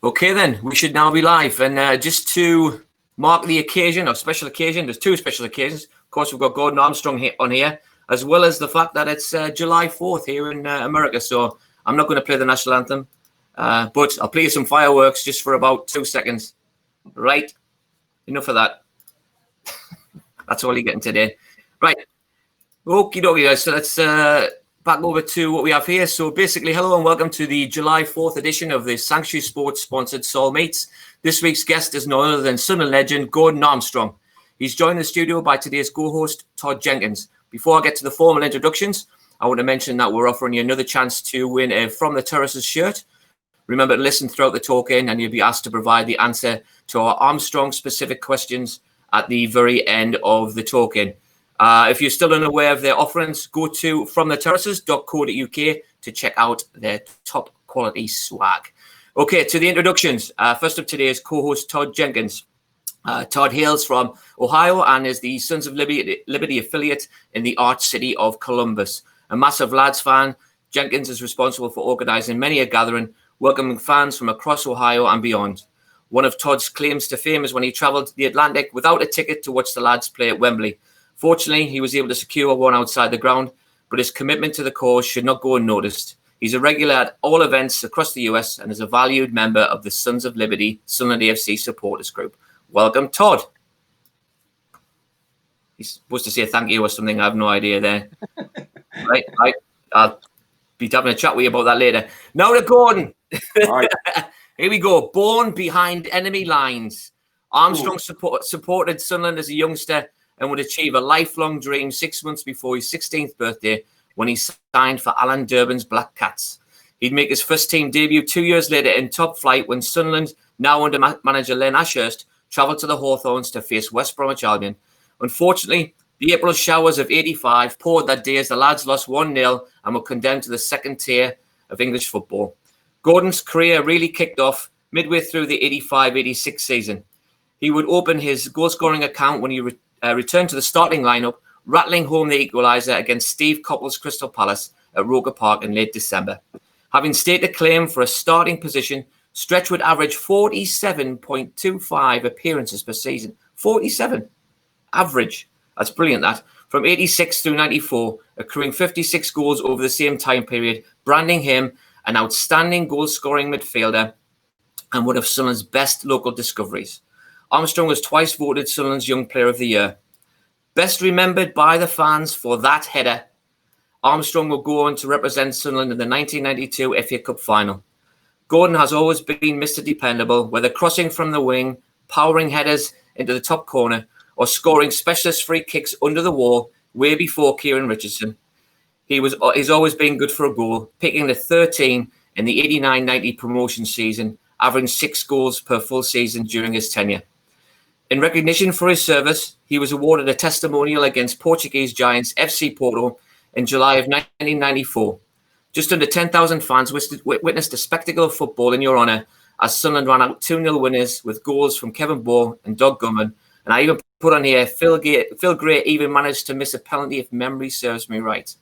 Okay, then we should now be live, and just to mark the occasion, or special occasion, there's two special occasions. Of course, we've got Gordon Armstrong on here, as well as the fact that it's July 4th here in America. So I'm not going to play the national anthem, but I'll play some fireworks just for about 2 seconds. Right, enough of that. That's all you're getting today. Right, okie dokie, guys. So let's back over to what we have here. So basically, hello and welcome to the July 4th edition of the Sanctuary Sports sponsored Soulmates. This week's guest is none other than Sunderland legend Gordon Armstrong. He's joined the studio by today's co-host Todd Jenkins. Before I get to the formal introductions, I want to mention that we're offering you another chance to win a From the Terraces shirt. Remember to listen throughout the talk-in and you'll be asked to provide the answer to our Armstrong-specific questions at the very end of the talk-in. If you're still unaware of their offerings, go to fromtheterraces.co.uk to check out their top quality swag. Okay, to the introductions. First up today is co-host Todd Jenkins. Todd hails from Ohio and is the Sons of Liberty affiliate in the Arch City of Columbus. A massive Lads fan, Jenkins is responsible for organising many a gathering, welcoming fans from across Ohio and beyond. One of Todd's claims to fame is when he travelled the Atlantic without a ticket to watch the Lads play at Wembley. Fortunately, he was able to secure one outside the ground, but his commitment to the cause should not go unnoticed. He's a regular at all events across the US and is a valued member of the Sons of Liberty Sunderland AFC supporters group. Welcome, Todd. He's supposed to say thank you or something. I have no idea there. Right. I'll be having a chat with you about that later. Now to Gordon. Right. Here we go. Born behind enemy lines. Armstrong supported Sunderland as a youngster and would achieve a lifelong dream 6 months before his 16th birthday when he signed for Alan Durban's Black Cats. He'd make his first team debut 2 years later in top flight when Sunderland, now under manager Len Ashurst, travelled to the Hawthorns to face West Bromwich Albion. Unfortunately, the April showers of 85 poured that day as the lads lost 1-0 and were condemned to the second tier of English football. Gordon's career really kicked off midway through the 85-86 season. He would open his goal-scoring account when he returned to the starting lineup, rattling home the equaliser against Steve Coppell's Crystal Palace at Roker Park in late December. Having stated a claim for a starting position, Stretch would average 47.25 appearances per season. 47 average. That's brilliant, that. From 86 through 94, accruing 56 goals over the same time period, branding him an outstanding goal-scoring midfielder and one of Sunderland's best local discoveries. Armstrong was twice voted Sunderland's Young Player of the Year. Best remembered by the fans for that header, Armstrong will go on to represent Sunderland in the 1992 FA Cup final. Gordon has always been Mr. Dependable, whether crossing from the wing, powering headers into the top corner, or scoring specialist free kicks under the wall way before Kieran Richardson. He's always been good for a goal, picking the 13 in the 89-90 promotion season, averaging 6 goals per full season during his tenure. In recognition for his service, he was awarded a testimonial against Portuguese giants FC Porto in July of 1994. Just under 10,000 fans witnessed a spectacle of football in your honour as Sunderland ran out 2-0 winners with goals from Kevin Ball and Doug Gumman. And I even put on here, Phil Gray even managed to miss a penalty if memory serves me right.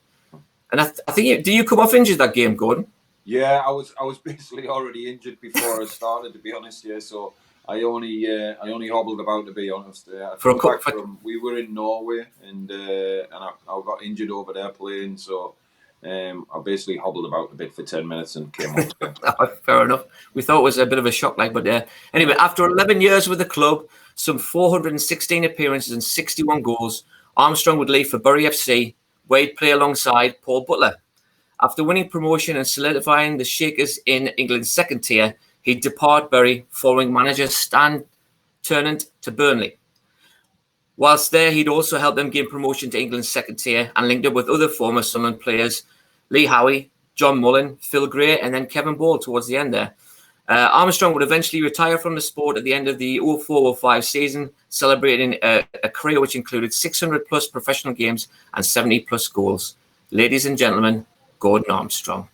And I think, do you come off injured that game, Gordon? Yeah, I was basically already injured before I started, to be honest. Yeah, so I only hobbled about, to be honest. We were in Norway and I got injured over there playing, so I basically hobbled about a bit for 10 minutes and came on. Fair enough. We thought it was a bit of a shock, but anyway, after 11 years with the club, some 416 appearances and 61 goals, Armstrong would leave for Bury FC, where he'd play alongside Paul Butler. After winning promotion and solidifying the Shakers in England's second tier, he'd depart Bury, following manager Stan Ternent to Burnley. Whilst there, he'd also helped them gain promotion to England's second tier and linked up with other former Sunderland players, Lee Howie, John Mullen, Phil Gray, and then Kevin Ball towards the end there. Armstrong would eventually retire from the sport at the end of the 04-05 season, celebrating a career which included 600-plus professional games and 70-plus goals. Ladies and gentlemen, Gordon Armstrong.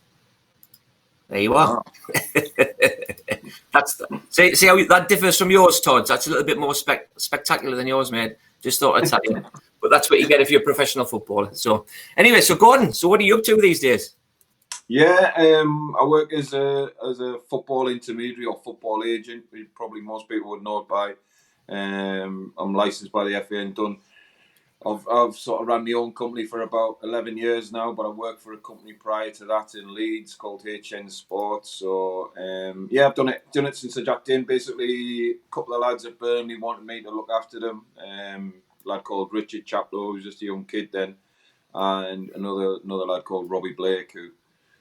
There you are. Wow. See how that differs from yours, Todd. That's a little bit more spectacular than yours, mate. Just thought I'd tell you. But that's what you get if you're a professional footballer. So anyway, so Gordon, so what are you up to these days? Yeah, I work as a football intermediary or football agent. Probably most people would know it by. I'm licensed by the FA and done. I've sort of ran my own company for about 11 years now, but I worked for a company prior to that in Leeds called HN Sports. So yeah, I've done it since I jacked in. Basically, a couple of lads at Burnley wanted me to look after them. A lad called Richard Chaplow, who was just a young kid then, and another lad called Robbie Blake, who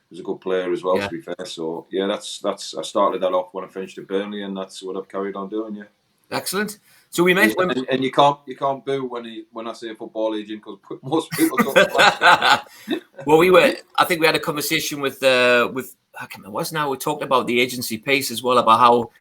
was a good player as well. Yeah. To be fair, so yeah, that's I started that off when I finished at Burnley, and that's what I've carried on doing. Yeah. Excellent. So we mentioned, and you can't boo when I say a football agent, because most people don't like it. well, I think we had a conversation with I can't remember what's now. We talked about the agency piece as well, about how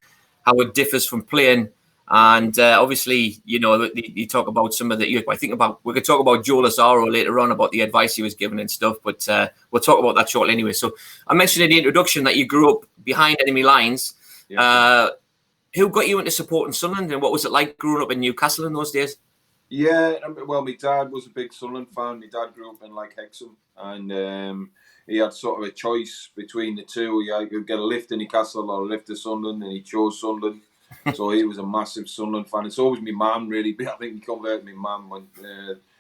it differs from playing. And obviously, you know, you talk about some of the. I think we could talk about Joe Lazaro later on about the advice he was given and stuff, but we'll talk about that shortly anyway. So I mentioned in the introduction that you grew up behind enemy lines. Yeah. Who got you into supporting Sunderland, and what was it like growing up in Newcastle in those days? Yeah, well, my dad was a big Sunderland fan. My dad grew up in like Hexham, and he had sort of a choice between the two. He could get a lift in Newcastle or a lift to Sunderland, and he chose Sunderland. So he was a massive Sunderland fan. It's always my mum, really. I think he converted my mum when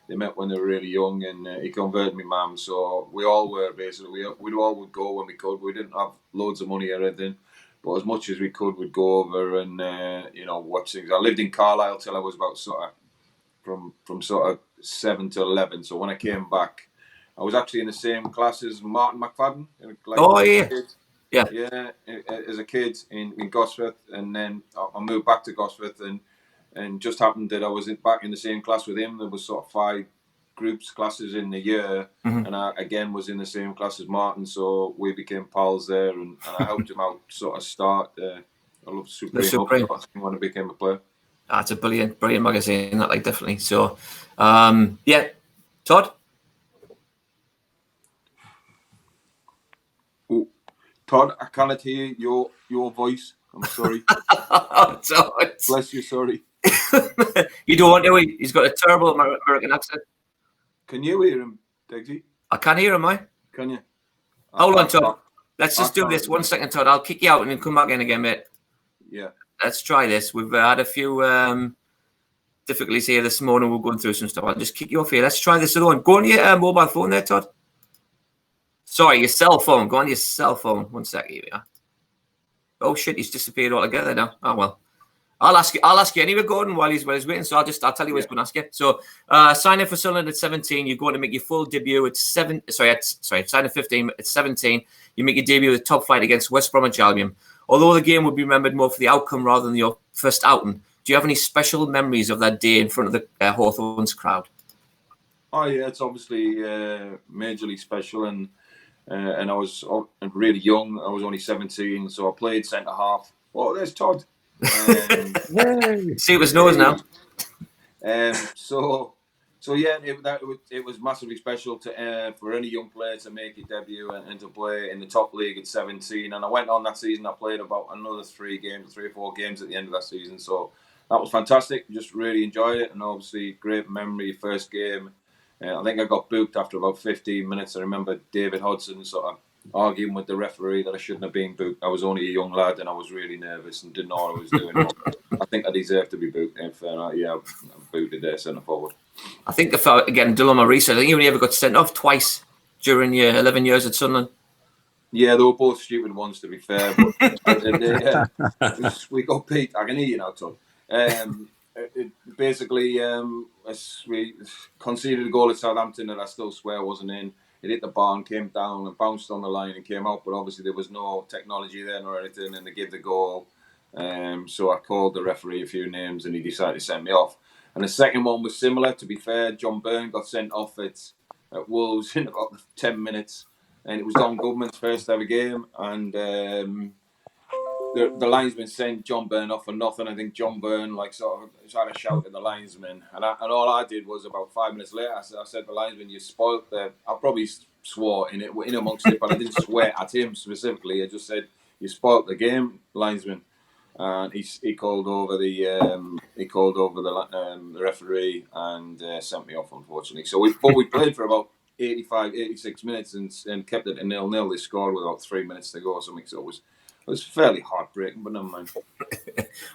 they met when they were really young, and he converted my mum. So we all were basically, we all would go when we could. We didn't have loads of money or anything, but as much as we could, we'd go over and watch things. I lived in Carlisle till I was about sort of from sort of 7 to 11. So when I came back, I was actually in the same class as Martin McFadden. Yeah, as a kid in Gosforth, and then I moved back to Gosforth, and just happened that I was back in the same class with him. There was sort of 5 classes in the year, and I again was in the same class as Martin, so we became pals there, and I helped him out sort of start. I loved Supreme when I became a player. It's a brilliant magazine, that, like, definitely. So, yeah, Todd. Oh, Todd, I cannot hear your voice. I'm sorry. Bless you. Sorry. You don't want to. He's got a terrible American accent. Can you hear him, Degsy? I can't hear him, mate. Can you? Hold on, Todd. Let's just do this 1 second, Todd. I'll kick you out and then come back in again, mate. Yeah. Let's try this. We've had a few difficulties here this morning. We're going through some stuff. I'll just kick you off here. Let's try this other one. Go on your mobile phone there, Todd. Sorry, your cell phone. Go on your cell phone. 1 second. Here we are. Oh shit, he's disappeared altogether now. Oh well. I'll ask you anyway, Gordon, while he's waiting. So I'll tell you what he's going to ask you. So sign in for Sunderland at 17. You're going to make your full debut at sign at 15. At 17, you make your debut with top flight against West Bromwich Albion. Although the game would be remembered more for the outcome rather than your first outing, do you have any special memories of that day in front of the Hawthorns crowd? Oh yeah, it's obviously majorly special, and I was really young. I was only 17, so I played centre half. Oh, there's Todd. See, it was nose now. So yeah, it was massively special for any young player to make a debut and to play in the top league at 17. And I went on that season. I played about another 3 or 4 games at the end of that season. So that was fantastic. Just really enjoyed it, and obviously great memory. First game, I think I got booked after about 15 minutes. I remember David Hodgson sort of arguing with the referee that I shouldn't have been booked. I was only a young lad and I was really nervous and didn't know what I was doing. I think I deserved to be booked. Yeah, I'm booted there, centre forward. I think again, doing my research, I think you only ever got sent off twice during your 11 years at Sunderland. Yeah, they were both stupid ones, to be fair. But we got beat. I can hear you now, Todd. Basically, we conceded a goal at Southampton that I still swear wasn't in. It hit the bar and came down and bounced on the line and came out. But obviously there was no technology then or anything, and they gave the goal. So I called the referee a few names and he decided to send me off. And the second one was similar, to be fair. John Byrne got sent off at Wolves in about 10 minutes. And it was Don Goodman's first ever game. And the linesman sent John Byrne off for nothing. I think John Byrne sort of tried to shout at the linesman. And all I did was about 5 minutes later, I said to the linesman, you spoilt the... I probably swore in amongst it, but I didn't swear at him specifically. I just said, you spoilt the game, linesman. And he called over the referee and sent me off, unfortunately. So we played for about 85, 86 minutes and kept it at 0-0. They scored with about 3 minutes to go or something. So it was fairly heartbreaking, but never mind.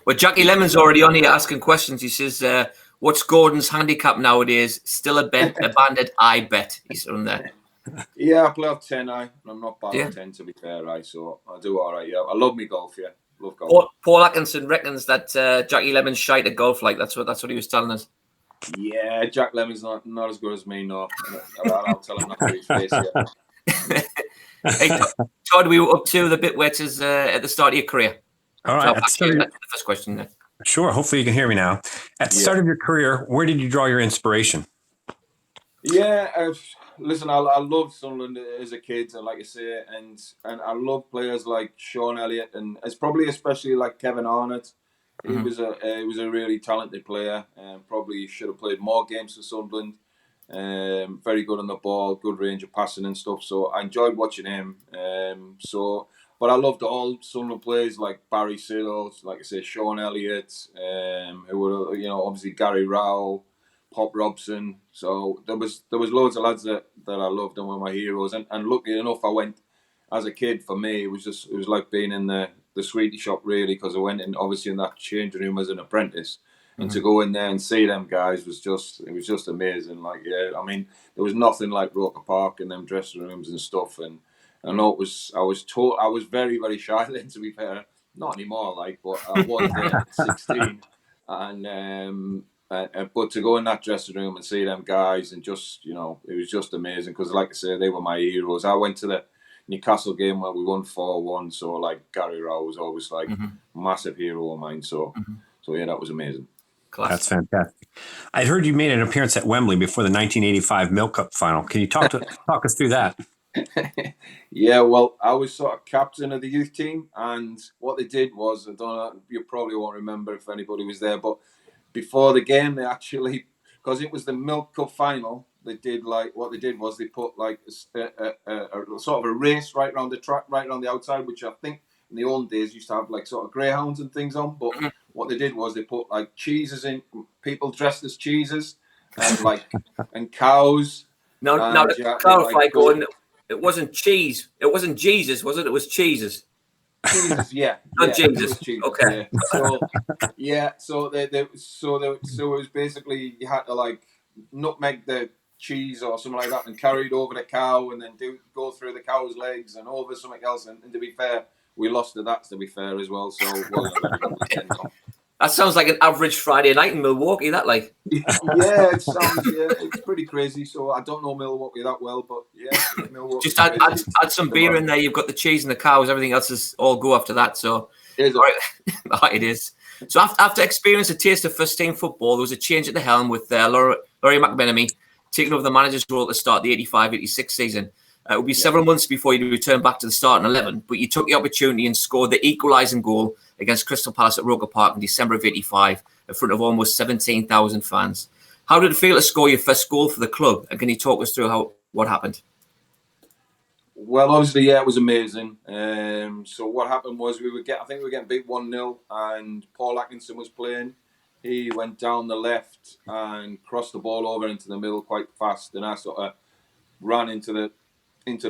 Well, Jackie Lemon's already on here asking questions. He says, what's Gordon's handicap nowadays? Still a bandit, I bet. He's on there. Yeah, I play off 10, I'm not bad off 10, to be fair, so I do all right, yeah. I love me golf, yeah. Love golf. Paul Atkinson reckons that Jackie Lemon's shite at golf, like that's what he was telling us. Yeah, Jack Lemon's not as good as me, no. I'll tell him that to his face, yeah. Hey, Todd, we were up to the bit where it is at the start of your career. All right. That's the first question there. Sure. Hopefully you can hear me now. At the start of your career, where did you draw your inspiration? Yeah, listen, I loved Sunderland as a kid, like I say, and I love players like Sean Elliott, and it's probably especially like Kevin Arnott. He was a really talented player, and probably should have played more games for Sunderland. Very good on the ball, good range of passing and stuff. So I enjoyed watching him. But I loved all Sunderland players like Barry Sills, like I say, Sean Elliott, who were obviously Gary Rowell, Pop Robson. So there was loads of lads that I loved and were my heroes. And luckily enough, I went as a kid. For me, it was like being in the sweetie shop, really, because I went in obviously in that changing room as an apprentice. And to go in there and see them guys was just amazing. Like, yeah, I mean, there was nothing like Roker Park and them dressing rooms and stuff. And I know I was very, very shy then, to be fair. Not anymore, like, but I was there at 16. And but to go in that dressing room and see them guys and just, it was just amazing because, like I say, they were my heroes. I went to the Newcastle game where we won 4-1. So, like, Gary Rowe was always, like, a massive hero of mine. So, yeah, that was amazing. Classic. That's fantastic. I'd heard you made an appearance at Wembley before the 1985 Milk Cup final. Can you talk us through that? Yeah, well, I was sort of captain of the youth team, and what they did was, I don't know, you probably won't remember if anybody was there, but before the game, they actually, because it was the Milk Cup final, they put like a sort of a race right around the track, right around the outside, which I think in the old days used to have like sort of greyhounds and things on, but what they did was they put like cheeses in, people dressed as cheeses, and like and cows. Now to clarify, Gordon, it wasn't cheese. It wasn't Jesus, was it? It was cheeses. Jesus, yeah. Not Jesus. Jesus. Okay. Yeah. So it was basically you had to like nutmeg the cheese or something like that and carry it over the cow and then go through the cow's legs and over something else. And to be fair, we lost to that, to be fair, as well. So that sounds like an average Friday night in Milwaukee, that like. Yeah, it's pretty crazy. So I don't know Milwaukee that well, but yeah, Milwaukee. Just add some beer in there. You've got the cheese and the cows. Everything else is all go after that. So it is. So after experiencing a taste of first team football, there was a change at the helm with Laurie McMenemy taking over the manager's role at the start of the 85-86 season. It would be several months before you returned back to the starting 11, but you took the opportunity and scored the equalising goal against Crystal Palace at Roker Park in December of 85 in front of almost 17,000 fans. How did it feel to score your first goal for the club? And can you talk us through what happened? Well, obviously, yeah, it was amazing. So what happened was I think we were getting beat 1-0 and Paul Atkinson was playing. He went down the left and crossed the ball over into the middle quite fast, and I sort of ran into the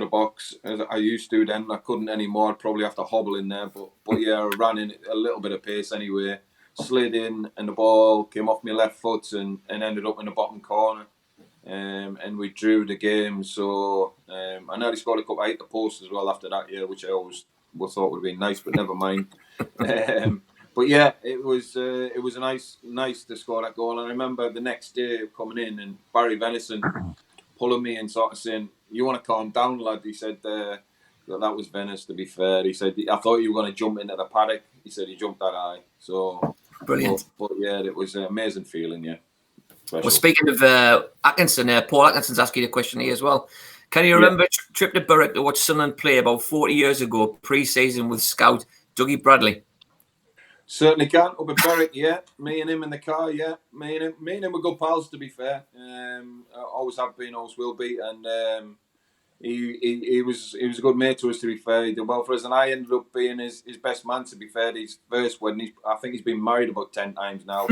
box as I used to then. I couldn't anymore. I'd probably have to hobble in there, but yeah, I ran in a little bit of pace anyway. Slid in and the ball came off my left foot and ended up in the bottom corner. And we drew the game. So I nearly scored a couple. I hit the post as well after that year, which I always thought would have been nice, but never mind. But yeah, it was a nice to score that goal. And I remember the next day coming in and Barry Venison pulling me and sort of saying, "You want to calm down, lad?" He said, that was Venice, to be fair. He said, "I thought you were going to jump into the paddock." He said he jumped that high. So brilliant. But yeah, it was an amazing feeling, yeah. Special. Well, speaking of Atkinson, Paul Atkinson's asking you a question here as well. Can you remember a trip to Berwick to watch Sunderland play about 40 years ago, pre-season with scout Dougie Bradley? Certainly can. Up at Berwick, yeah. Me and him in the car, yeah. Me and him were good pals, to be fair. Always have been, always will be. And he was a good mate to us, to be fair. He did well for us. And I ended up being his best man, to be fair. His first wedding, I think he's been married about 10 times now.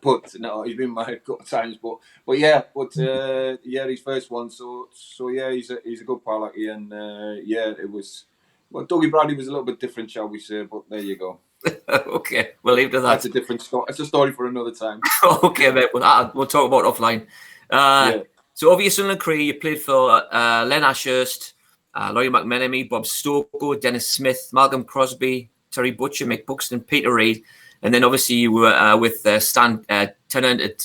But no, he's been married a couple of times. But yeah, his first one. So yeah, he's a good pal, like, and yeah, it was. Well, Dougie Bradley was a little bit different, shall we say? But there you go. Okay, we'll leave it at that. That's a different story. It's a story for another time. Okay, mate. We'll talk about offline. So over your Sunderland career, you played for Len Ashurst, Laurie McMenemy, Bob Stoko, Dennis Smith, Malcolm Crosby, Terry Butcher, Mick Buxton, Peter Reid, and then obviously you were with Stan Tennant at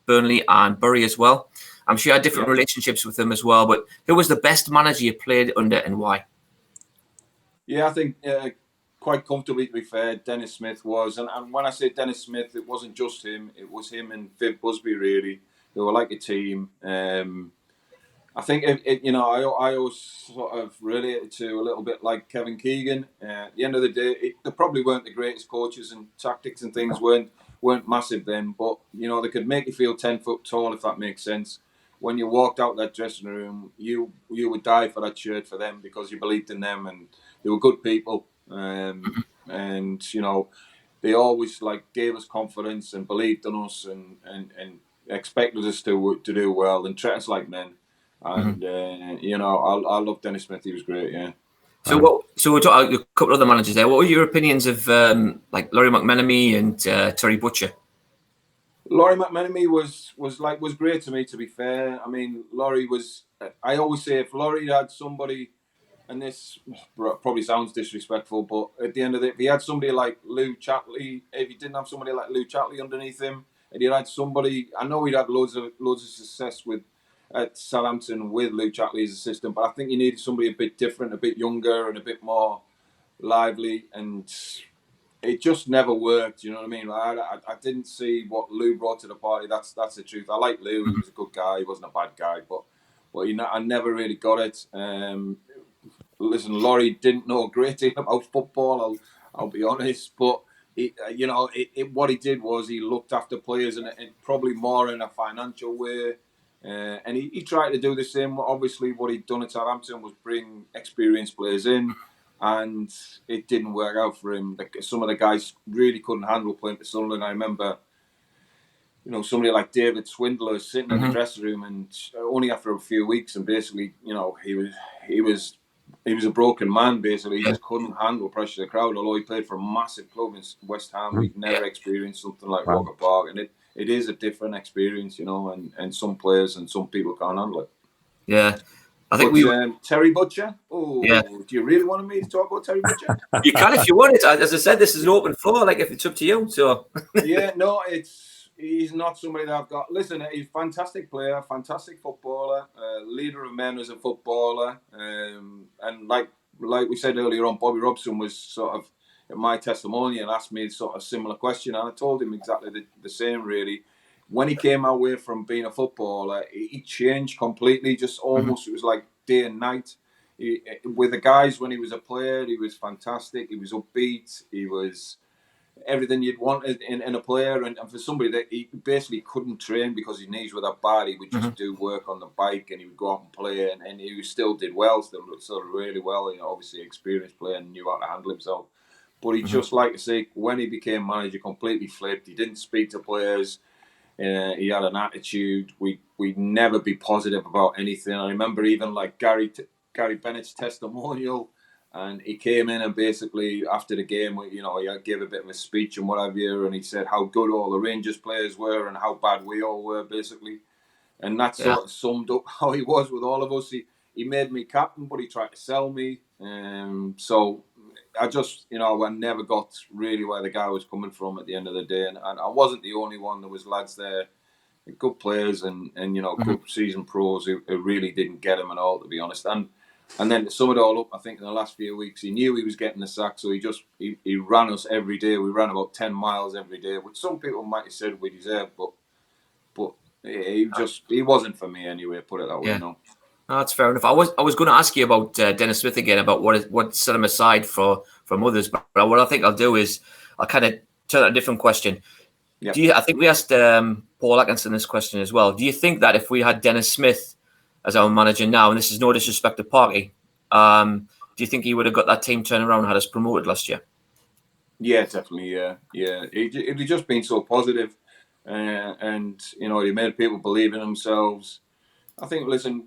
Burnley and Bury as well. I'm sure you had different relationships with them as well, but who was the best manager you played under and why? Yeah, I think quite comfortably, to be fair, Dennis Smith was. And when I say Dennis Smith, it wasn't just him. It was him and Viv Busby, really. They were like a team. I think, I always sort of related to a little bit like Kevin Keegan. At the end of the day, they probably weren't the greatest coaches, and tactics and things weren't massive then. But, they could make you feel 10 foot tall, if that makes sense. When you walked out that dressing room, you would die for that shirt for them because you believed in them, and they were good people. And they always gave us confidence and believed in us and expected us to do well and treat us like men. And I love Dennis Smith. He was great. Yeah. So we're talking a couple of other managers there. What were your opinions of Laurie McMenemy and Terry Butcher? Laurie McMenemy was great to me. To be fair, I mean, Laurie was. I always say if Laurie had somebody, and this probably sounds disrespectful, but at the end of it, if he had somebody like Lou Chatley, if he didn't have somebody like Lou Chatley underneath him, and he had somebody, I know he'd had loads of success at Southampton with Lou Chatley as assistant, but I think you needed somebody a bit different, a bit younger, and a bit more lively, and it just never worked. You know what I mean? I didn't see what Lou brought to the party. That's the truth. I like Lou. He was a good guy. He wasn't a bad guy, but I never really got it. Listen, Laurie didn't know a great deal about football. I'll be honest, but what he did was he looked after players and probably more in a financial way. And he tried to do the same. Obviously, what he'd done at Southampton was bring experienced players in, and it didn't work out for him. Some of the guys really couldn't handle playing for Sunderland. I remember, somebody like David Swindler sitting in the dressing room, and only after a few weeks, and basically, he was a broken man. Basically, he just couldn't handle pressure of the crowd. Although he played for a massive club in West Ham, he'd never experienced something like Roker Park, and it is a different experience, and some players and some people can't handle it. Yeah. I think Terry Butcher. Oh, yeah. Do you really want me to talk about Terry Butcher? You can if you want it. As I said, this is an open floor. If it's up to you. So. Yeah, no, he's not somebody that I've got. Listen, he's a fantastic player, fantastic footballer, leader of men as a footballer, and like we said earlier on, Bobby Robson was sort of my testimonial and asked me sort of similar question, and I told him exactly the same. Really, when he came away from being a footballer, he changed completely. Just almost, it was like day and night. With the guys when he was a player, he was fantastic. He was upbeat. He was everything you'd want in a player, and for somebody that he basically couldn't train because his knees were that bad, he would just do work on the bike and he would go out and play, and he still did well, still really well. Obviously experienced player and knew how to handle himself. But he just, like I say, when he became manager, completely flipped. He didn't speak to players. He had an attitude. We'd never be positive about anything. I remember even like Gary Bennett's testimonial. And he came in and basically after the game, he gave a bit of a speech and whatever, and he said how good all the Rangers players were and how bad we all were, basically. And that sort of summed up how he was with all of us. He made me captain, but he tried to sell me. So I just, I never got really where the guy was coming from at the end of the day. And I wasn't the only one. There was lads there, good players and good seasoned pros who really didn't get him at all, to be honest. And then to sum it all up, I think in the last few weeks, he knew he was getting the sack, so he ran us every day. We ran about 10 miles every day, which some people might have said we deserved, but he wasn't for me anyway. Put it that way. Yeah. No, that's fair enough. I was going to ask you about Dennis Smith again, about what set him aside from others, but what I think I'll do is I'll kind of turn a different question. Yeah. I think we asked Paul Atkinson this question as well. Do you think that if we had Dennis Smith as our manager now, and this is no disrespect to Parky, do you think he would have got that team turned around and had us promoted last year? Yeah, definitely. Yeah. He'd just been so positive. and he made people believe in themselves. I think, listen,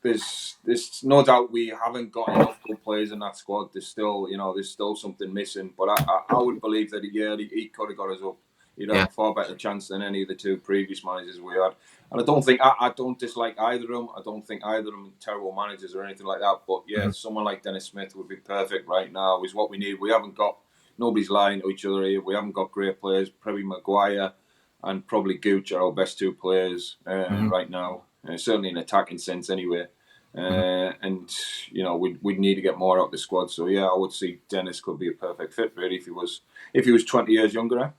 there's no doubt we haven't got enough good players in that squad. There's still something missing. But I would believe that he could have got us up. He'd have a far better chance than any of the two previous managers we had. And I don't dislike either of them. I don't think either of them are terrible managers or anything like that. But someone like Dennis Smith would be perfect right now. Is what we need. We haven't got, nobody's lying to each other here. We haven't got great players. Probably Maguire and probably Gooch are our best two players right now. Certainly in attacking sense, anyway. And we'd need to get more out of the squad. So I would see Dennis could be a perfect fit, really, if he was 20 years younger.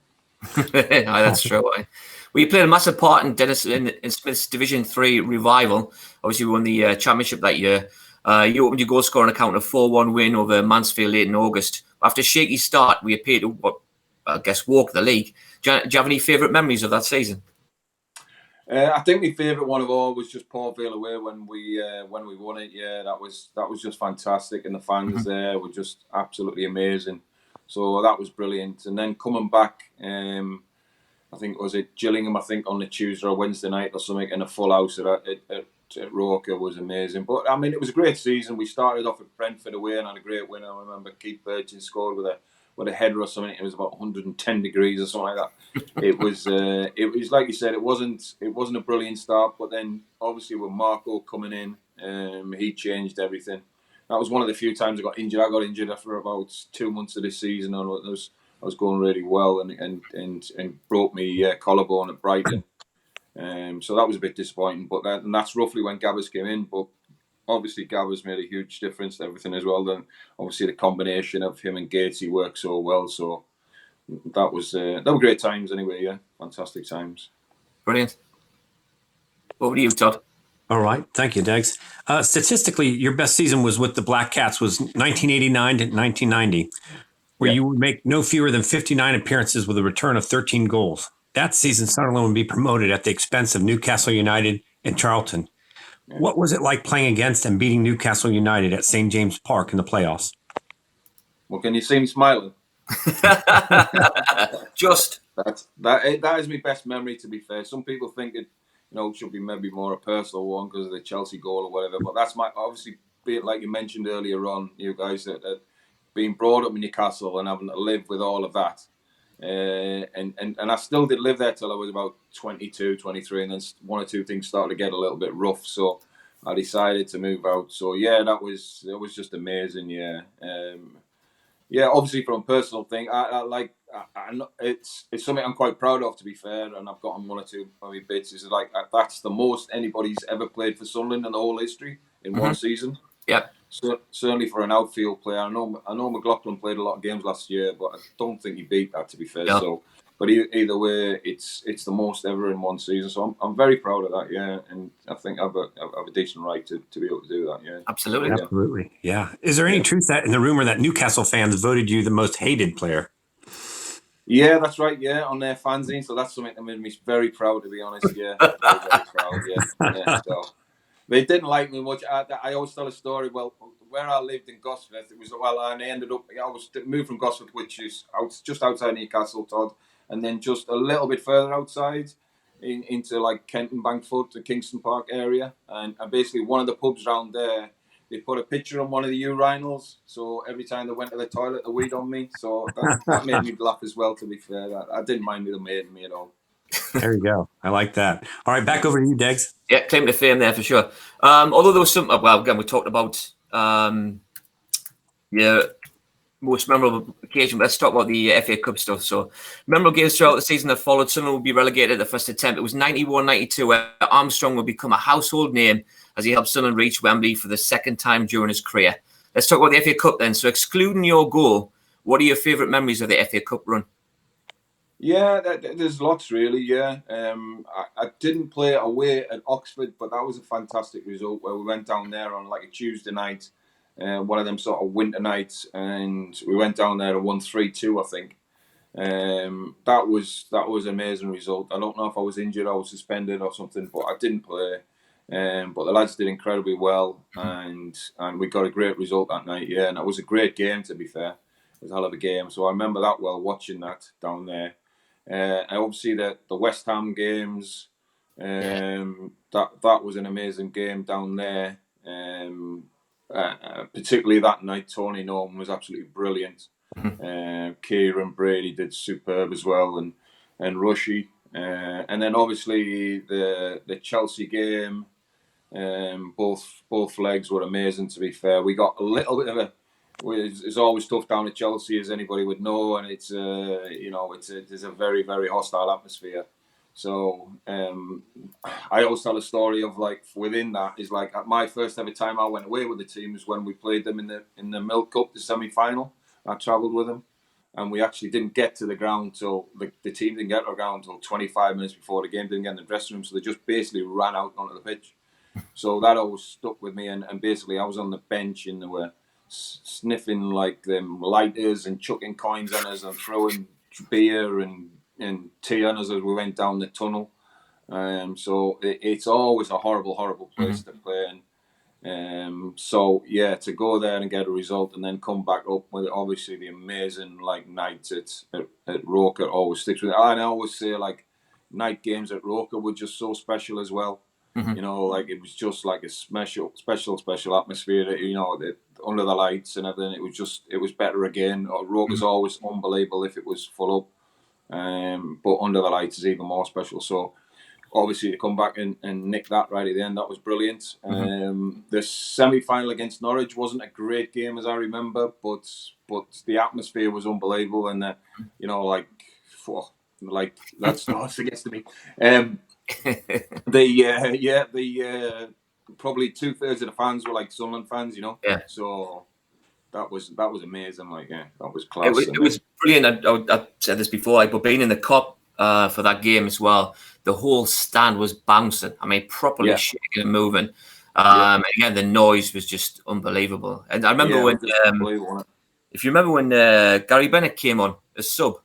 That's true. Well, you played a massive part in Dennis in Smith's Division 3 revival. Obviously, we won the championship that year. You opened your goal scoring account a 4-1 win over Mansfield late in August. After a shaky start, we appeared to, walk the league. Do you have any favourite memories of that season? I think my favourite one of all was just Port Vale away when we won it. Yeah, that was just fantastic, and the fans there were just absolutely amazing. So that was brilliant. And then coming back, I think was it Gillingham? I think on the Tuesday or Wednesday night or something, in a full house at Roker was amazing. But I mean, it was a great season. We started off at Brentford away and had a great win. I remember Keith Burgin scored with a header or something. It was about 110 degrees or something like that. It was like you said, it wasn't a brilliant start, but then obviously with Marco coming in, he changed everything. That was one of the few times I got injured. I got injured after about 2 months of this season, and I was going really well, and broke me collarbone at Brighton. So that was a bit disappointing. But that's roughly when Gabbers came in. But obviously Gabbers made a huge difference to everything as well. Then obviously the combination of him and Gatesy worked so well. So that were great times anyway. Yeah, fantastic times. Brilliant. Over to you, Todd. All right. Thank you, Degs. Statistically, your best season was with the Black Cats was 1989 to 1990, where you would make no fewer than 59 appearances with a return of 13 goals. That season, Sunderland would be promoted at the expense of Newcastle United and Charlton. Yeah. What was it like playing against and beating Newcastle United at St. James Park in the playoffs? Well, can you see me smiling? Just. That is my best memory, to be fair. Some people think it should be maybe more a personal one because of the Chelsea goal or whatever. But that's obviously, like you mentioned earlier on, you guys, that being brought up in Newcastle and having to live with all of that. And I still did live there till I was about 22, 23, and then one or two things started to get a little bit rough. So I decided to move out. So yeah, it was just amazing. Yeah. Obviously from a personal thing, it's something I'm quite proud of, to be fair, and I've gotten one or two of my bits. Is like that's the most anybody's ever played for Sunderland in the whole history in one season. Yeah. So, certainly for an outfield player, I know McLaughlin played a lot of games last year, but I don't think he beat that, to be fair. Yeah. So, but either way, it's the most ever in one season. So I'm very proud of that. Yeah, and I think I've a decent right to be able to do that. Yeah, absolutely. Yeah. Is there any truth in the rumor that Newcastle fans voted you the most hated player? Yeah, that's right. Yeah, on their fanzine. So that's something that made me very proud, to be honest. Yeah, very, very proud. Yeah. So. They didn't like me much. I always tell a story. Well, where I lived in Gosforth, and I ended up. I was moved from Gosforth, which is just outside Newcastle, Todd, and then just a little bit further outside, into like Kenton, Bankfoot, the Kingston Park area, and basically one of the pubs around there, they put a picture on one of the urinals. So every time they went to the toilet, they weed on me. So that made me laugh as well. To be fair, I didn't mind them hating me at all. There you go. I like that. All right, back over to you, Degs. Yeah, claim to fame there for sure. Although there was some, again, we talked about most memorable occasion. Let's talk about the FA Cup stuff. So, memorable games throughout the season that followed. Sunderland would be relegated at the first attempt. It was 91-92, where Armstrong would become a household name as he helped Sunderland reach Wembley for the second time during his career. Let's talk about the FA Cup then. So, excluding your goal, what are your favourite memories of the FA Cup run? Yeah, there's lots really. Yeah, I didn't play away at Oxford, but that was a fantastic result where we went down there on like a Tuesday night, one of them sort of winter nights, and we went down there and won 3-2, I think. That was an amazing result. I don't know if I was injured, I was suspended or something, but I didn't play. But the lads did incredibly well, and we got a great result that night. Yeah, and it was a great game, to be fair. It was a hell of a game. So I remember that well, watching that down there. And obviously the West Ham games, that was an amazing game down there. Particularly that night, Tony Norman was absolutely brilliant. Kieran Brady did superb as well, and Rushy. And then obviously the Chelsea game, both legs were amazing. To be fair, we got a little bit of a. It's always tough down at Chelsea, as anybody would know, and it's it's a very, very hostile atmosphere. So I always tell a story of like within that is like my first ever time I went away with the team was when we played them in the Milk Cup, the semi-final. I travelled with them, and we actually didn't get to the ground till the team didn't get to the ground until 25 minutes before the game. Didn't get in the dressing room, so they just basically ran out onto the pitch. So that always stuck with me, and basically I was on the bench and they were sniffing like them lighters and chucking coins on us and throwing beer and tea on us as we went down the tunnel. So it's always a horrible place to play. And so yeah, to go there and get a result and then come back up with obviously the amazing like night at Roker always sticks with it. And I always say like night games at Roker were just so special as well. You know, like it was just like a special atmosphere. You know, under the lights and everything, it was better again. Roker's always unbelievable if it was full up, but under the lights is even more special. So obviously to come back and nick that right at the end, that was brilliant. The semi-final against Norwich wasn't a great game as I remember, but the atmosphere was unbelievable, and you know, like that starts against me. Probably 2/3 of the fans were like Sunderland fans, you know. Yeah. So that was amazing. Like, yeah, that was class. It was brilliant. I said this before, but being in the cup for that game as well, the whole stand was bouncing. I mean, properly shaking and moving. And again, the noise was just unbelievable. And I remember when, if you remember when Gary Bennett came on as sub.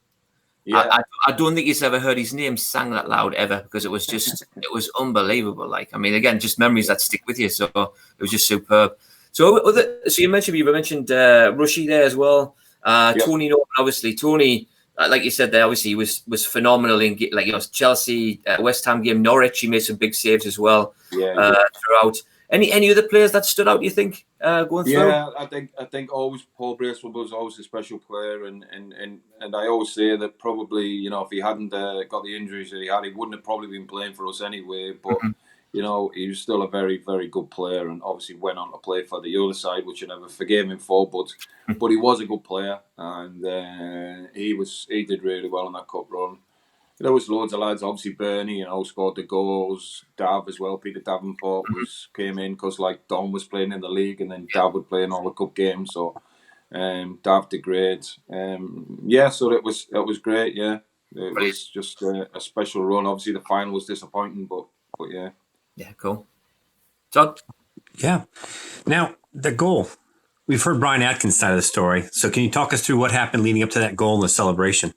Yeah. I don't think he's ever heard his name sang that loud ever, because it was unbelievable. Like, I mean, again, just memories that stick with you. So it was just superb. So you mentioned Rushy there as well. Tony Norman, obviously. Tony, like you said there, obviously was phenomenal in like, you know, Chelsea, West Ham game, Norwich. He made some big saves as well throughout. Any other players that stood out, do you think, going through? Yeah, I think always Paul Bracewell was always a special player, and I always say that probably, you know, if he hadn't got the injuries that he had, he wouldn't have probably been playing for us anyway. But you know, he was still a very, very good player, and obviously went on to play for the other side, which I never forgave him for. But he was a good player, and he did really well in that cup run. There was loads of lads. Obviously, Bernie, you know, scored the goals. Dav as well. Peter Davenport came in because like Don was playing in the league, and then Dav would play in all the cup games. So, Dav did great. So it was great. Yeah, it was just a special run. Obviously, the final was disappointing, but yeah. Yeah, cool. Todd? Yeah. Now the goal. We've heard Brian Atkins' side of the story. So can you talk us through what happened leading up to that goal and the celebration?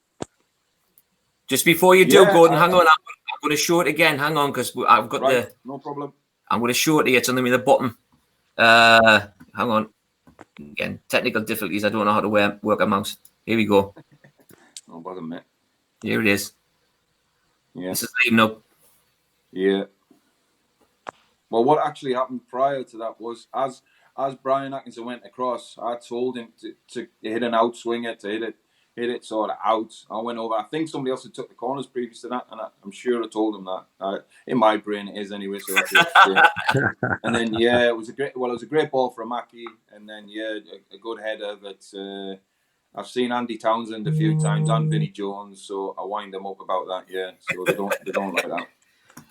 Just before you do, Gordon, hang on. I'm going to show it again. Hang on, because I've got no problem. I'm going to show it here. It's only the bottom. Hang on. Again, technical difficulties. I don't know how to work a mouse. Here we go. No bother, mate. Here it is. Yeah. This is leading up. Yeah. Well, what actually happened prior to that was as Brian Atkinson went across, I told him to hit an outswinger, to hit it sort of out. I went over. I think somebody else had took the corners previous to that, and I'm sure I told him that. In my brain, it is anyway. So that's it. And then it was a great ball for a Mackie, and then a good header that I've seen Andy Townsend a few times and Vinnie Jones, so I wind them up about that. Yeah, so they don't like that.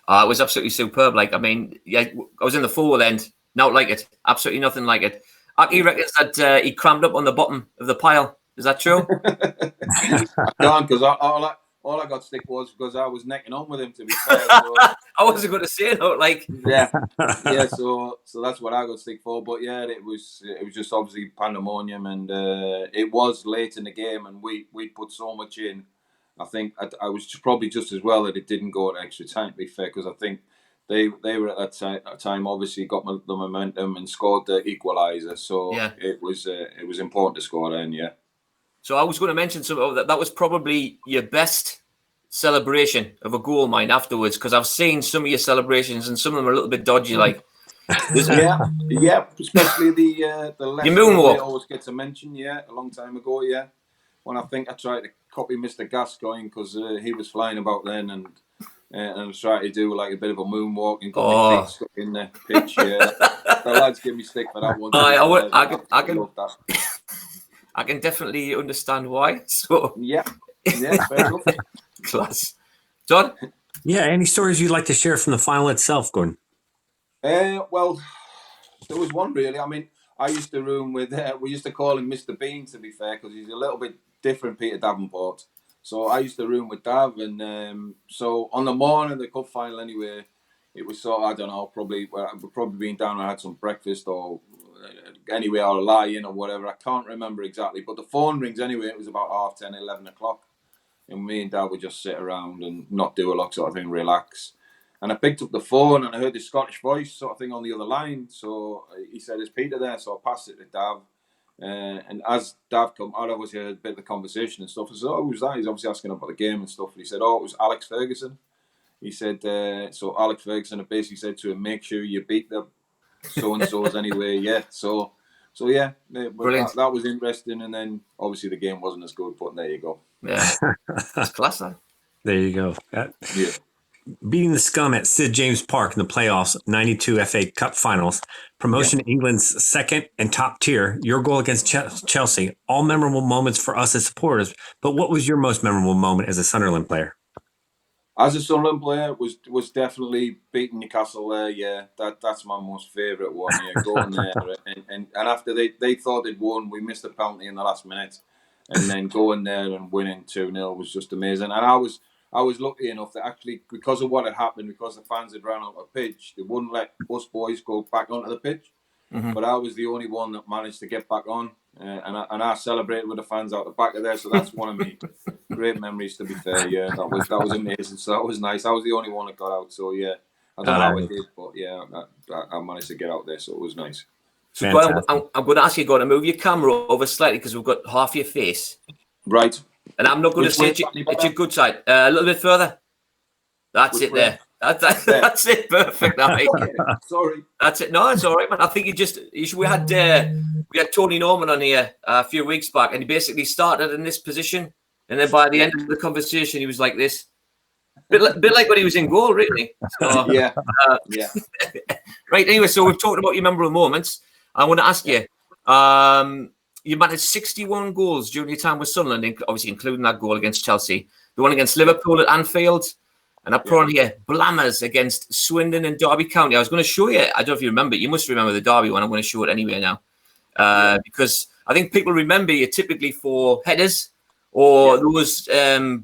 It was absolutely superb. Like, I mean, I was in the forward end. Not like it. Absolutely nothing like it. Aki reckons that he crammed up on the bottom of the pile. Is that true? I can't, because all I got stick was because I was necking on with him, to be fair. So, I wasn't going to say no, like. Yeah. So that's what I got stick for. But yeah, it was just obviously pandemonium, and it was late in the game, and we put so much in. I think I was probably just as well that it didn't go at extra time, to be fair, because I think they were at that time obviously got the momentum and scored the equaliser. So it was important to score then. Yeah. So I was going to mention that was probably your best celebration of a goal, mine, afterwards, because I've seen some of your celebrations and some of them are a little bit dodgy. Like, yeah, especially the left moonwalk always gets a mention. Yeah, a long time ago. Yeah, when I think I tried to copy Mr. Gascoigne because he was flying about then, and I tried to do like a bit of a moonwalk and got my feet stuck in the pitch. Yeah, the lads give me stick for that one. I can definitely understand why. So yeah, fair enough. Class. John? Yeah, any stories you'd like to share from the final itself, Gordon? Well, there was one really. I mean, I used to room with, we used to call him Mr. Bean, to be fair, because he's a little bit different, Peter Davenport. So I used to room with Dav, and so on the morning of the cup final anyway, it was sort of, I don't know, probably been down and had some breakfast or anyway, or lie in or whatever. I can't remember exactly, but the phone rings anyway. It was about 10:30, 11 o'clock. And me and Dad would just sit around and not do a lot, sort of thing, relax. And I picked up the phone and I heard this Scottish voice sort of thing on the other line. So he said, "Is Peter there?" So I passed it to Dav. And as Dav come out, I obviously heard a bit of the conversation and stuff. I said, "Oh, who's that?" He's obviously asking about the game and stuff. And he said, "Oh, it was Alex Ferguson." He said, so Alex Ferguson had basically said to him, "Make sure you beat the so-and-sos anyway." Yeah. So yeah, but that was interesting. And then obviously the game wasn't as good, but there you go. Yeah, it's class, then. There you go. Yeah. Beating the scum at Sid James Park in the playoffs, 92 FA Cup finals, promotion to England's second and top tier, your goal against Chelsea, all memorable moments for us as supporters. But what was your most memorable moment as a Sunderland player? As a Sunderland player, was definitely beating Newcastle there. Yeah, that's my most favourite one. Yeah, going there and after they thought they'd won, we missed a penalty in the last minute, and then going there and winning 2-0 was just amazing. And I was lucky enough that actually, because of what had happened, because the fans had ran onto the pitch, they wouldn't let us boys go back onto the pitch. Mm-hmm. But I was the only one that managed to get back on, and I celebrated with the fans out the back of there. So that's one of my great memories, to be fair. Yeah, that was amazing. So that was nice. I was the only one that got out. So yeah, I don't know how I did, but yeah, I managed to get out there. So it was nice. So Gordon, I'm going to ask you, Gordon, to move your camera over slightly because we've got half your face. Right. And I'm not going to say it's your good side. A little bit further. That's it there. That's it. Perfect. Right. Sorry. That's it. No, it's all right, man. I think we had Tony Norman on here a few weeks back, and he basically started in this position, and then by the end of the conversation, he was like this. Bit like when he was in goal, really. So, yeah. Right. Anyway, so we've talked about your memorable moments. I want to ask you. You managed 61 goals during your time with Sunderland, obviously including that goal against Chelsea, the one against Liverpool at Anfield, and I put on here blammers against Swindon and Derby County. I was going to show you. I don't know if you remember. You must remember the Derby one. I'm going to show it anyway now, because I think people remember you typically for headers or those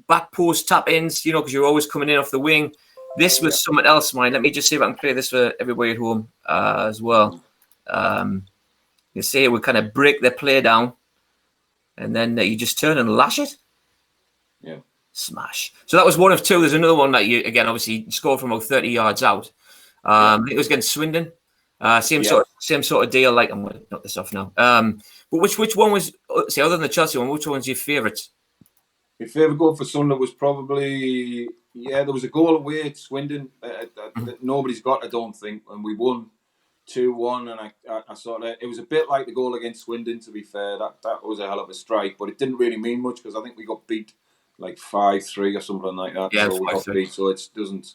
back post tap ins. You know, because you're always coming in off the wing. This was something else, mine. Let me just see if I can play this for everybody at home as well. You see, we kind of break their play down, and then you just turn and lash it. Yeah. Smash. So that was one of two. There's another one that you, again, obviously scored from about 30 yards out. I think it was against Swindon. Same sort of deal. Like, I'm going to knock this off now. But which one was, see, other than the Chelsea one, which one's your favourite? My favourite goal for Sunderland was probably, there was a goal away at Swindon that nobody's got, I don't think, and we won 2-1, and I sort of, it was a bit like the goal against Swindon, to be fair. That was a hell of a strike, but it didn't really mean much because I think we got beat like 5-3 or something like that. Yeah, so we got beat, so it doesn't,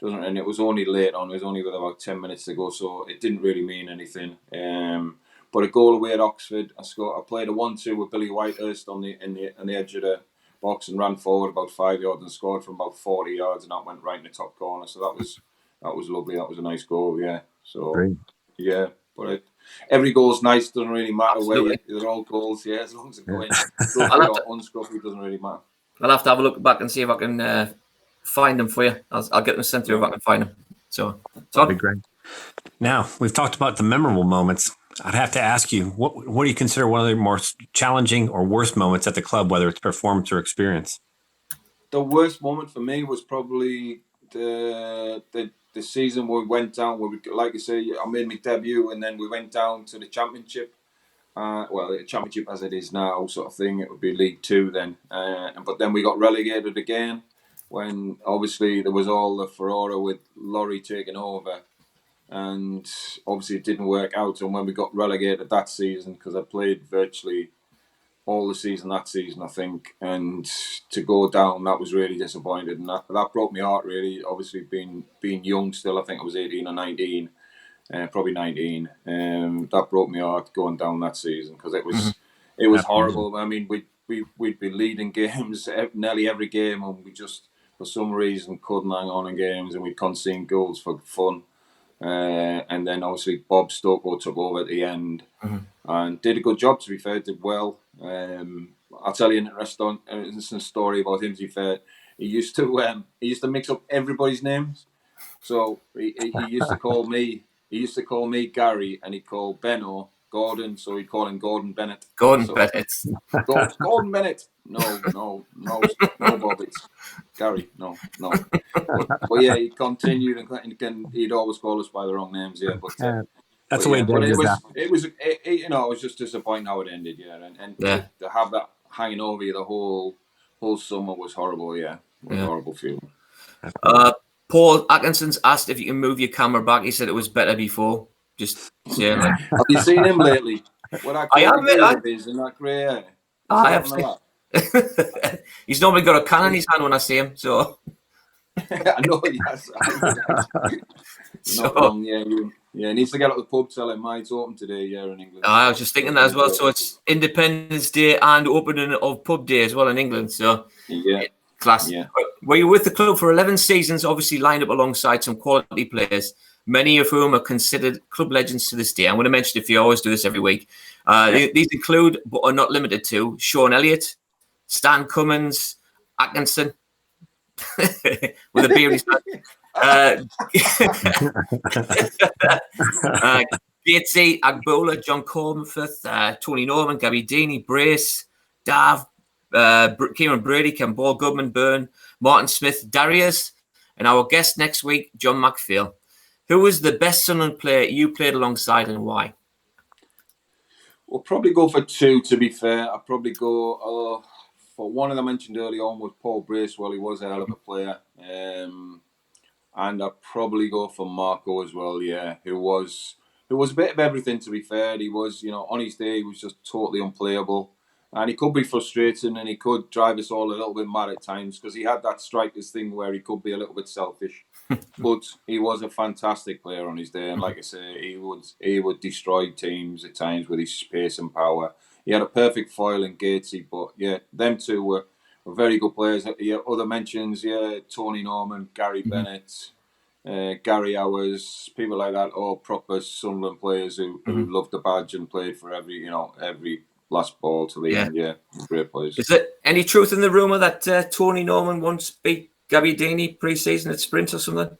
and it was only late on. It was only with about 10 minutes to go, so it didn't really mean anything. But a goal away at Oxford, I played a 1-2 with Billy Whitehurst on the edge of the box and ran forward about 5 yards and scored from about 40 yards, and that went right in the top corner. So that was lovely. That was a nice goal. Yeah. So. Great. Yeah, but every goal's nice. Doesn't really matter where they're all goals. Yeah, as long as they're going unscruffy, doesn't really matter. I'll have to have a look back and see if I can find them for you. I'll get them sent through if I can find them. So that'd be great. Now we've talked about the memorable moments. I'd have to ask you, what do you consider one of the more challenging or worst moments at the club, whether it's performance or experience? The worst moment for me was probably the season where we went down, where we, like I say, I made my debut, and then we went down to the Championship. The Championship as it is now, sort of thing. It would be League Two then, but then we got relegated again when obviously there was all the furore with Laurie taking over, and obviously it didn't work out. And when we got relegated that season, because I played virtually all the season that season, I think, and to go down, that was really disappointing, and that broke my heart really. Obviously, being young still, I think I was 18 or 19, probably 19. That broke my heart going down that season, because it was horrible. I mean, we'd be leading games nearly every game, and we just for some reason couldn't hang on in games, and we'd concede goals for fun. And then obviously Bob Stokoe took over at the end and did a good job, to be fair, did well. I'll tell you an interesting story about him, to be fair. He used to mix up everybody's names. So he used to call me Gary, and he'd call Benno Gordon, so he'd call him Gordon Bennett. Bennett. Gordon Bennett. No, Bob, it's Gary. No. But yeah, he continued, and he'd always call us by the wrong names. Yeah, but that's the way it was. It was just disappointing how it ended. Yeah, and to have that hanging over you the whole summer was horrible. Yeah, it was a horrible feeling. Paul Atkinson's asked if you can move your camera back. He said it was better before. Just saying. Like, have you seen him lately? I have it. In that grey hair. I have seen. He's normally got a can in his hand when I see him. So I know he has. Not wrong. Yeah, he needs to get out of the pub. Tell him mine's open today. Yeah, in England. I was just thinking that as well. So it's Independence Day and opening of pub day as well in England. So yeah. Class. Yeah. Were you with the club for 11 seasons, obviously lined up alongside some quality players, many of whom are considered club legends to this day. I'm going to mention a few. I always do this every week. These include, but are not limited to, Sean Elliott, Stan Cummins, Atkinson, with a beer in his hand. Gatesy, Agbola, John Cornforth, Tony Norman, Gabby Deeney, Brace, Dav, Kieran Brady, Ken Ball, Goodman, Byrne, Martin Smith, Darius, and our guest next week, John McPhail. Who was the best Sunderland player you played alongside, and why? We'll probably go for two, to be fair. I'll probably go for one of them I mentioned earlier on was Paul Bracewell. He was a hell of a player. And I'll probably go for Marco as well, yeah, who was a bit of everything, to be fair. He was, on his day, he was just totally unplayable. And he could be frustrating, and he could drive us all a little bit mad at times, because he had that strikers thing where he could be a little bit selfish. But he was a fantastic player on his day, and like I say, he would destroy teams at times with his pace and power. He had a perfect foil in Gatesy, but yeah, them two were very good players. Yeah, other mentions, yeah, Tony Norman, Gary Bennett, Gary Howers, people like that, all proper Sunderland players who loved the badge and played for every last ball to the end. Yeah, great players. Is there any truth in the rumour that Tony Norman once beat Gabby Deeney pre-season at Sprint or something?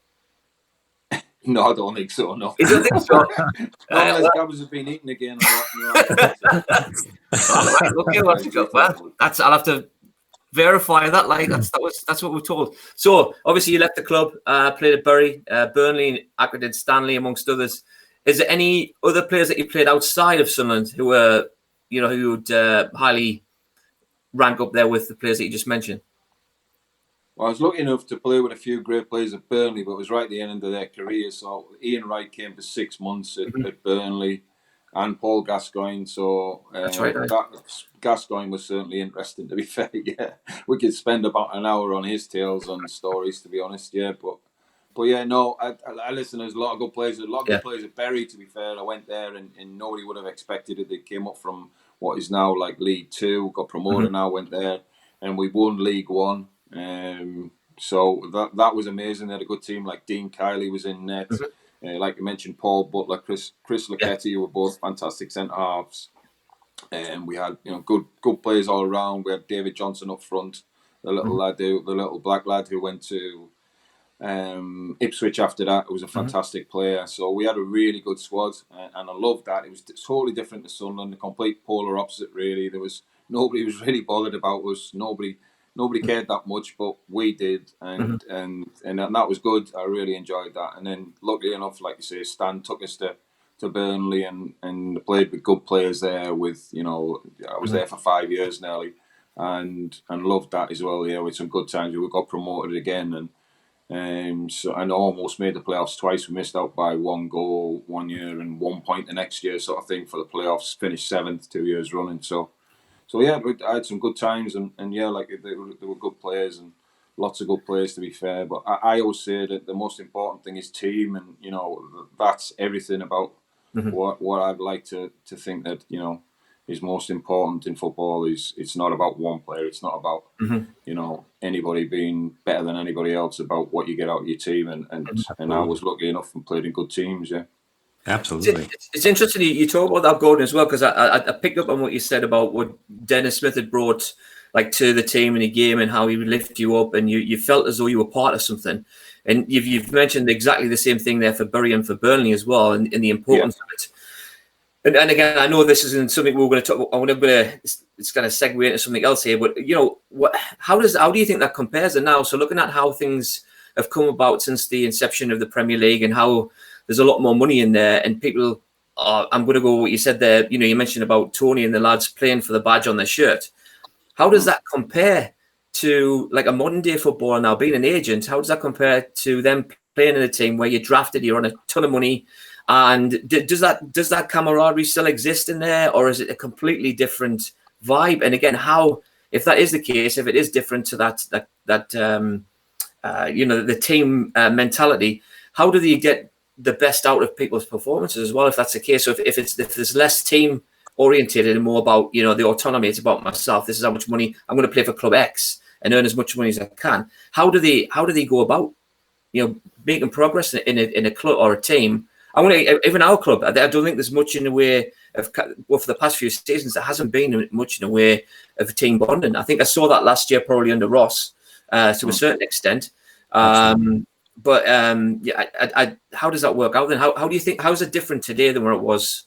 No, I don't think so. No, you don't think so? Unless Gabbers have been eaten again. I'll have to verify that. Like that's what we're told. So obviously you left the club, played at Bury, Burnley, Accrington Stanley, amongst others. Is there any other players that you played outside of Sunderland who were, who would highly rank up there with the players that you just mentioned? Well, I was lucky enough to play with a few great players at Burnley, but it was right at the end of their career. So Ian Wright came for 6 months at Burnley, and Paul Gascoigne. So that's right. Gascoigne was certainly interesting, to be fair. Yeah, we could spend about an hour on his tales and stories, to be honest. Yeah, but yeah, no. I listen. There's a lot of good players. Good players at Bury. To be fair, I went there, and nobody would have expected it. They came up from what is now like League Two, got promoted. Now went there, and we won League One. So that was amazing. They had a good team, like Dean Kiley was in net, like you mentioned, Paul Butler, Chris Lucchetti, who were both fantastic centre halves, and we had good players all around. We had David Johnson up front, the little black lad who went to Ipswich after that. It was a fantastic player. So we had a really good squad, and I loved that. It was totally different to Sunderland, the complete polar opposite. Really, nobody was really bothered about us. Nobody cared that much, but we did, and that was good. I really enjoyed that. And then, luckily enough, like you say, Stan took us to Burnley and played with good players there. I was there for 5 years nearly, and loved that as well. Yeah, with some good times. We got promoted again, and almost made the playoffs twice. We missed out by 1 goal one year and 1 point the next year, sort of thing, for the playoffs. Finished 7th 2 years running. So yeah, I had some good times, and yeah, like they were good players and lots of good players, to be fair. But I always say that the most important thing is team, and that's everything about what I'd like to think that is most important in football. Is it's not about one player. It's not about anybody being better than anybody else. About what you get out of your team, and I was lucky enough and played in good teams. Yeah. Absolutely. It's interesting you talk about that, Gordon, as well, because I picked up on what you said about what Dennis Smith had brought to the team in a game and how he would lift you up, and you felt as though you were part of something. And you've mentioned exactly the same thing there for Bury and for Burnley as well, and the importance of it. And again, I know this isn't something we're going to talk about. It's going to segue into something else here, but how do you think that compares to now? So looking at how things have come about since the inception of the Premier League and how there's a lot more money in there, and people are, I'm going to go with what you said there. You mentioned about Tony and the lads playing for the badge on their shirt. How does that compare to like a modern day footballer now being an agent? How does that compare to them playing in a team where you're drafted, you're on a ton of money? And does that camaraderie still exist in there, or is it a completely different vibe? And again, if that is the case, if it is different to that the team mentality, how do they get the best out of people's performances as well? If that's the case, so if there's less team orientated and more about the autonomy, it's about myself. This is how much money I'm going to play for club X and earn as much money as I can. How do they go about making progress in a club or a team? Even our club, I don't think there's much in the way of, well, for the past few seasons, there hasn't been much in the way of team bonding. I think I saw that last year, probably under Ross, to a certain extent. How does that work out then? How do you think, how is it different today than where it was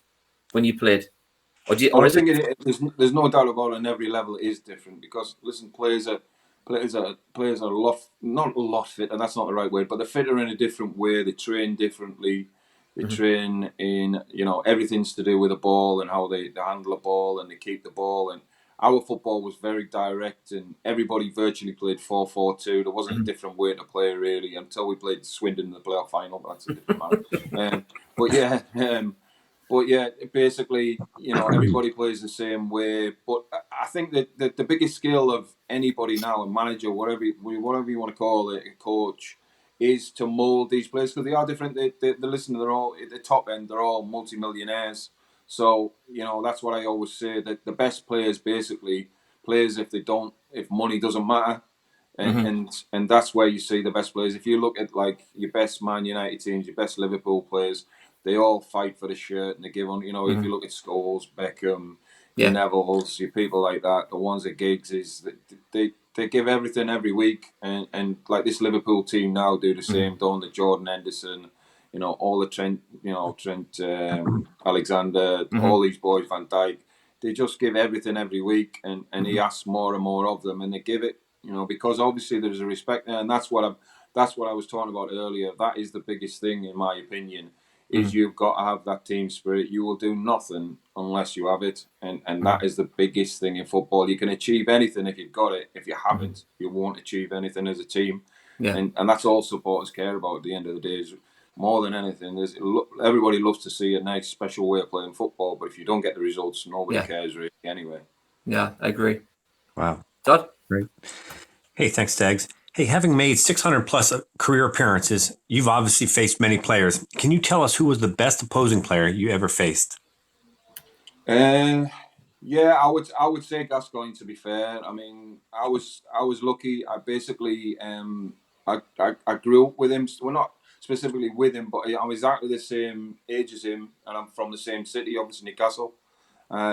when you played? I think there's no doubt about it. On every level, it is different because listen, players are a lot, not a lot fit, and that's not the right word, but they're fitter in a different way. They train differently. They train in everything's to do with the ball and how they handle the ball and they keep the ball. And our football was very direct, and everybody virtually played 4-4-2. There wasn't a different way to play really until we played Swindon in the playoff final. But that's a different matter. But yeah, basically, everybody plays the same way. But I think that the biggest skill of anybody now, a manager, whatever you want to call it, a coach, is to mould these players because they are different. They listen, they're all at the top end. They're all multi-millionaires. So that's what I always say, that the best players basically players if money doesn't matter. And that's where you see the best players. If you look at like your best Man United teams, your best Liverpool players, they all fight for the shirt and they give on. If you look at Scholes, Beckham, your Nevilles, your people like that, the ones at gigs is they give everything every week. And like this Liverpool team now do the same. Don't the Jordan Henderson, all the Trent Alexander, all these boys, Van Dijk. They just give everything every week, and he asks more and more of them, and they give it. Because obviously there's a respect there, and that's what I was talking about earlier. That is the biggest thing, in my opinion, is you've got to have that team spirit. You will do nothing unless you have it, and that is the biggest thing in football. You can achieve anything if you've got it. If you haven't, you won't achieve anything as a team. Yeah. And that's all supporters care about at the end of the day. Is more than anything, everybody loves to see a nice, special way of playing football, but if you don't get the results, nobody cares really anyway. Yeah, I agree. Wow. Todd? Great. Hey, thanks, Dags. Hey, having made 600 plus career appearances, you've obviously faced many players. Can you tell us who was the best opposing player you ever faced? Yeah, I would say Gascoigne, to be fair. I mean, I was lucky. I basically I grew up with him. Well, not specifically with him, but I'm exactly the same age as him, and I'm from the same city, obviously Newcastle.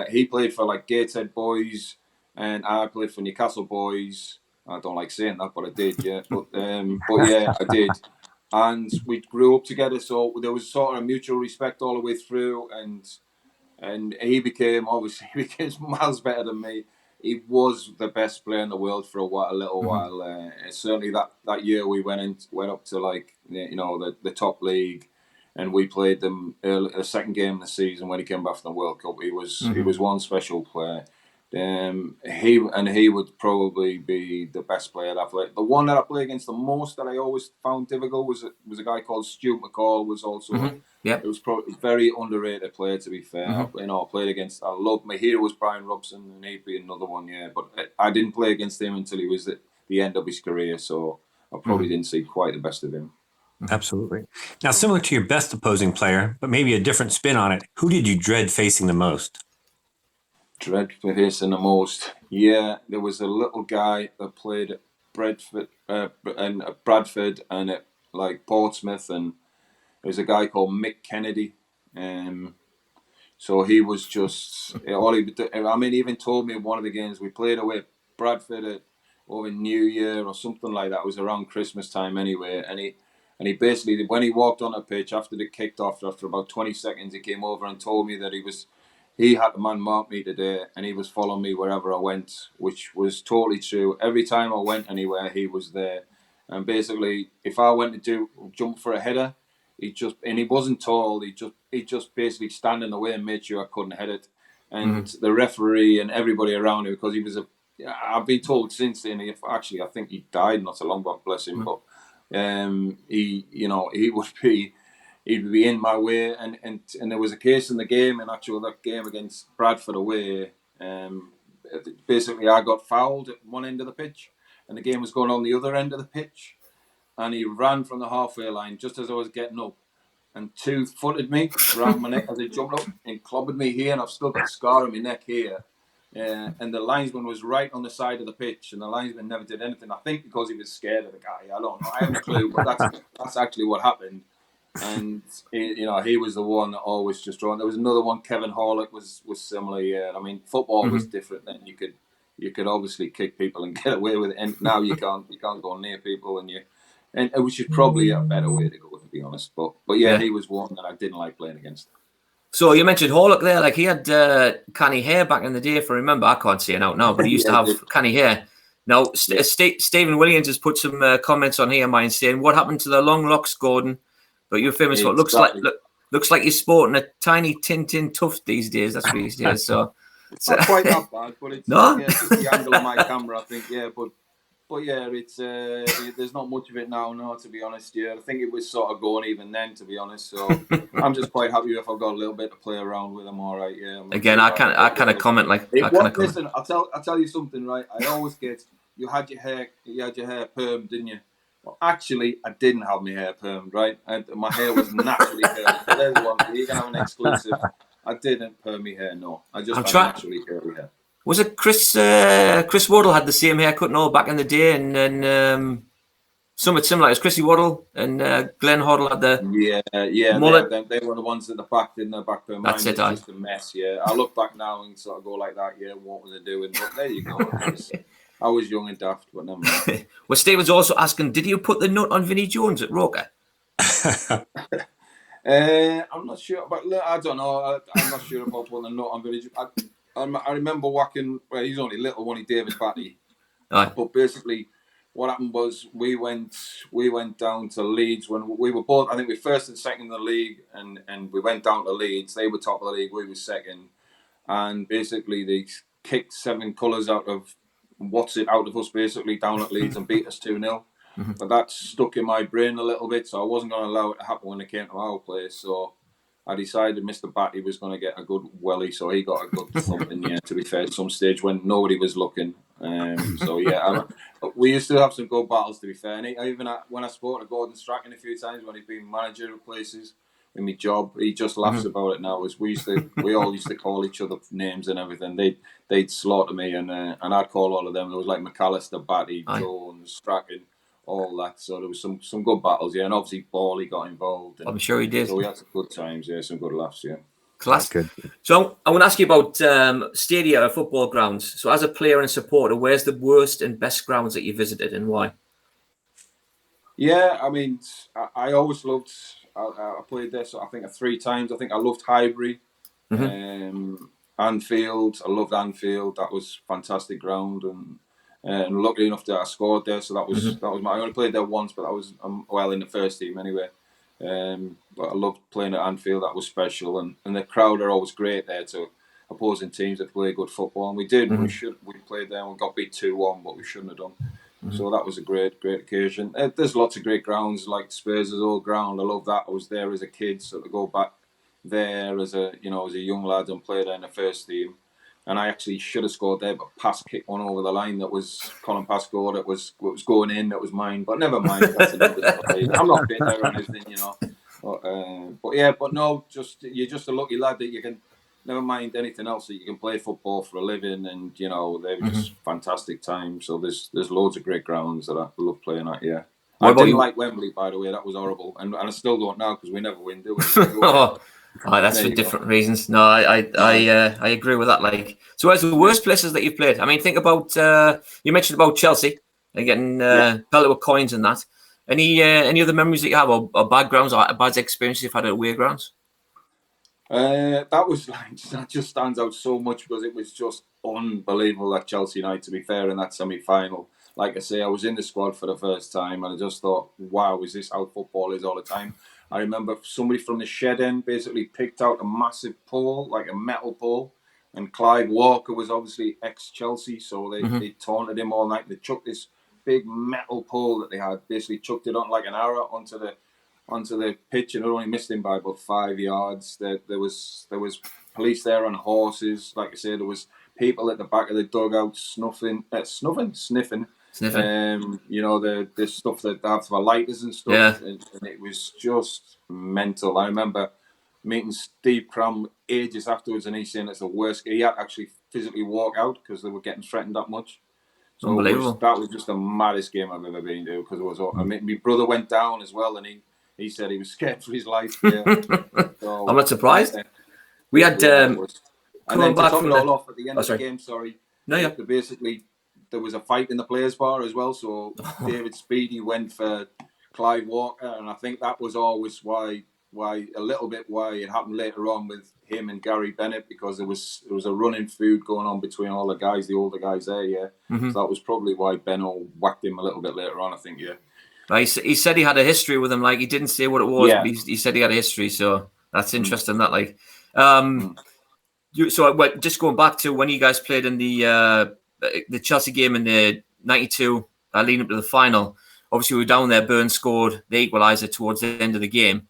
He played for like Gateshead boys, and I played for Newcastle boys. I don't like saying that, but I did, yeah. But yeah, I did. And we grew up together, so there was sort of mutual respect all the way through. And he became miles better than me. He was the best player in the world for a little while. And certainly that year we went up to like the top league, and we played them the second game of the season when he came back from the World Cup. He was one special player. He would probably be the best player I've played. The one that I played against the most that I always found difficult was a guy called Stuart McCall. Was also it was probably a very underrated player, to be fair. I played against. My hero was Brian Robson, and he'd be another one. Yeah, but I didn't play against him until he was at the end of his career, so I probably didn't see quite the best of him. Absolutely. Now, similar to your best opposing player, but maybe a different spin on it, who did you dread facing the most? Dread facing the most. Yeah, there was a little guy that played at Bradford and at like Portsmouth, and there was a guy called Mick Kennedy. So he was just all he. I mean, he even told me in one of the games we played away at Bradford over New Year or something like that. It was around Christmas time anyway, and he basically, when he walked on the pitch after the kicked off, after about 20 seconds, he came over and told me that he had to man mark me today, and he was following me wherever I went, which was totally true. Every time I went anywhere, he was there. And basically, if I went to jump for a header, he wasn't tall. He just basically stand in the way and made sure I couldn't head it. And the referee and everybody around him, because he was I've been told since then. I think he died not so long back, bless him. But he would be. He'd be in my way, and there was a case in the game, that game against Bradford away. Basically, I got fouled at one end of the pitch, and the game was going on the other end of the pitch, and he ran from the halfway line just as I was getting up, and two-footed me around my neck as he jumped up and clobbered me here, and I've still got a scar on my neck here. And the linesman was right on the side of the pitch, and the linesman never did anything. I think because he was scared of the guy. I don't know. I haven't a clue, but that's actually what happened. And he was the one that always just drawn. There was another one. Kevin Horlick was similar. Yeah, I mean, football was different then. You could obviously kick people and get away with it, and now you can't go near people, and which is probably a better way to go, to be honest. But yeah, he was one that I didn't like playing against. So you mentioned Horlick there, like he had canny hair back in the day. If I remember, I can't see it out now, but he used to have canny hair. Now Stephen Williams has put some comments on here, mine saying, "What happened to the long locks, Gordon? But you're famous for looks like you're sporting a tiny Tintin tuft these days. That's what he says. So it's not quite that bad, but it's just the angle of my camera, I think. Yeah, but yeah, it's there's not much of it now. No, to be honest. Yeah, I think it was sort of going even then, to be honest. So I'm just quite happy if I've got a little bit to play around with. I'm all right. Yeah. Again, I kind of comment like. Listen, I'll tell you something, right? I always get you had your hair permed, didn't you? Well, actually, I didn't have my hair permed, right? My hair was naturally curly. There's one. You can have an exclusive. I didn't perm my hair, no. I just had naturally curly hair. Was it Chris Waddle had the same haircut and all back in the day, and then somewhat similar as Chrissy Waddle and Glenn Hoddle had the mullet. They were the ones at the back, didn't they? Back perm. That's it. Just a mess. Yeah, I look back now and sort of go like that. Yeah, what was I doing? But there you go. I was young and daft, but never mind. Well, Stephen's also asking, did you put the nut on Vinnie Jones at Roker? I'm not sure, but I don't know. I'm not sure about putting the nut on Vinnie Jones. I remember whacking. Well, he's only little, wasn't he, David Batty? But basically, what happened was we went down to Leeds when we were both. I think we first and second in the league, and we went down to Leeds. They were top of the league, we were second, and basically they kicked 7 colours out of us basically down at Leeds and beat us 2-0. But that stuck in my brain a little bit, so I wasn't going to allow it to happen when it came to our place. So I decided Mr. Batty was going to get a good welly, so he got a good thump in the end, to be fair, at some stage when nobody was looking. So yeah, we used to have some good battles, to be fair. And even when I spoke to Gordon Strachan a few times when he'd been manager of places in my job, he just laughs about it now. As we all used to call each other names and everything. They'd slaughter me, and I'd call all of them. There was like McAllister, Batty, Jones, Strachan, all that. So there was some good battles, yeah. And obviously Bally got involved. And I'm sure he did. So we had some good times, yeah, some good laughs, yeah. Class. Good. So I want to ask you about stadia or football grounds. So as a player and supporter, where's the worst and best grounds that you visited and why? Yeah, I mean, I always loved. I played there, so I think 3 times. I think I loved Highbury, Anfield. I loved Anfield. That was fantastic ground, and luckily enough that I scored there. So that was I only played there once, but that was in the first team anyway. But I loved playing at Anfield. That was special, and the crowd are always great there too. opposing teams that play good football, and we did. We played there and we got beat 2-1, but we shouldn't have done. So that was a great occasion. There's lots of great grounds, like Spurs' old ground. I love that. I was there as a kid, so to go back there as a young lad and play there in the first team. And I actually should have scored there, but pass kicked one over the line that was Colin Pascoe that was going in, that was mine. But never mind, that's another story. I'm not bitter or anything, But no, you're just a lucky lad that you can, never mind anything else, that you can play football for a living, and they were just fantastic times. So there's loads of great grounds that I love playing at. Yeah, I didn't like Wembley, by the way. That was horrible, and I still don't now because we never win, do we? That's for different reasons. No, I agree with that. Like, so where's the worst places that you've played? I mean, think about you mentioned about Chelsea and getting pelted with coins and that. Any other memories that you have, or bad grounds, or bad experiences you've had at away grounds? That just stands out so much because it was just unbelievable, that Chelsea night, to be fair, in that semi-final. Like I say, I was in the squad for the first time and I just thought, wow, is this how football is all the time? I remember somebody from the shed end basically picked out a massive pole, like a metal pole, and Clive Walker was obviously ex-Chelsea, so they taunted him all night. They chucked this big metal pole that they had, basically chucked it on like an arrow onto the pitch, and it only missed him by about 5 yards. There was police there on horses. Like I say, there was people at the back of the dugout sniffing. The stuff that they have for lighters and stuff, and it was just mental. I remember meeting Steve Cram ages afterwards, and he's saying it's the worst. He had to actually physically walk out because they were getting threatened that much. So unbelievable. That was just the maddest game I've ever been to, because it was. I mean, my brother went down as well, and he said he was scared for his life. Yeah. So, I'm not surprised. We had and then to top it all off at the end of the game. There was a fight in the players' bar as well. So David Speedy went for Clive Walker, and I think that was always why it happened later on with him and Gary Bennett, because there was a running feud going on between all the guys, the older guys there. Yeah, so that was probably why Benno whacked him a little bit later on, I think. Yeah. He said he had a history with him. Like, he didn't say what it was, but he said he had a history. So that's interesting. That like, so just going back to when you guys played in the Chelsea game in the '92, leading up to the final. Obviously, we were down there. Burns scored the equaliser towards the end of the game.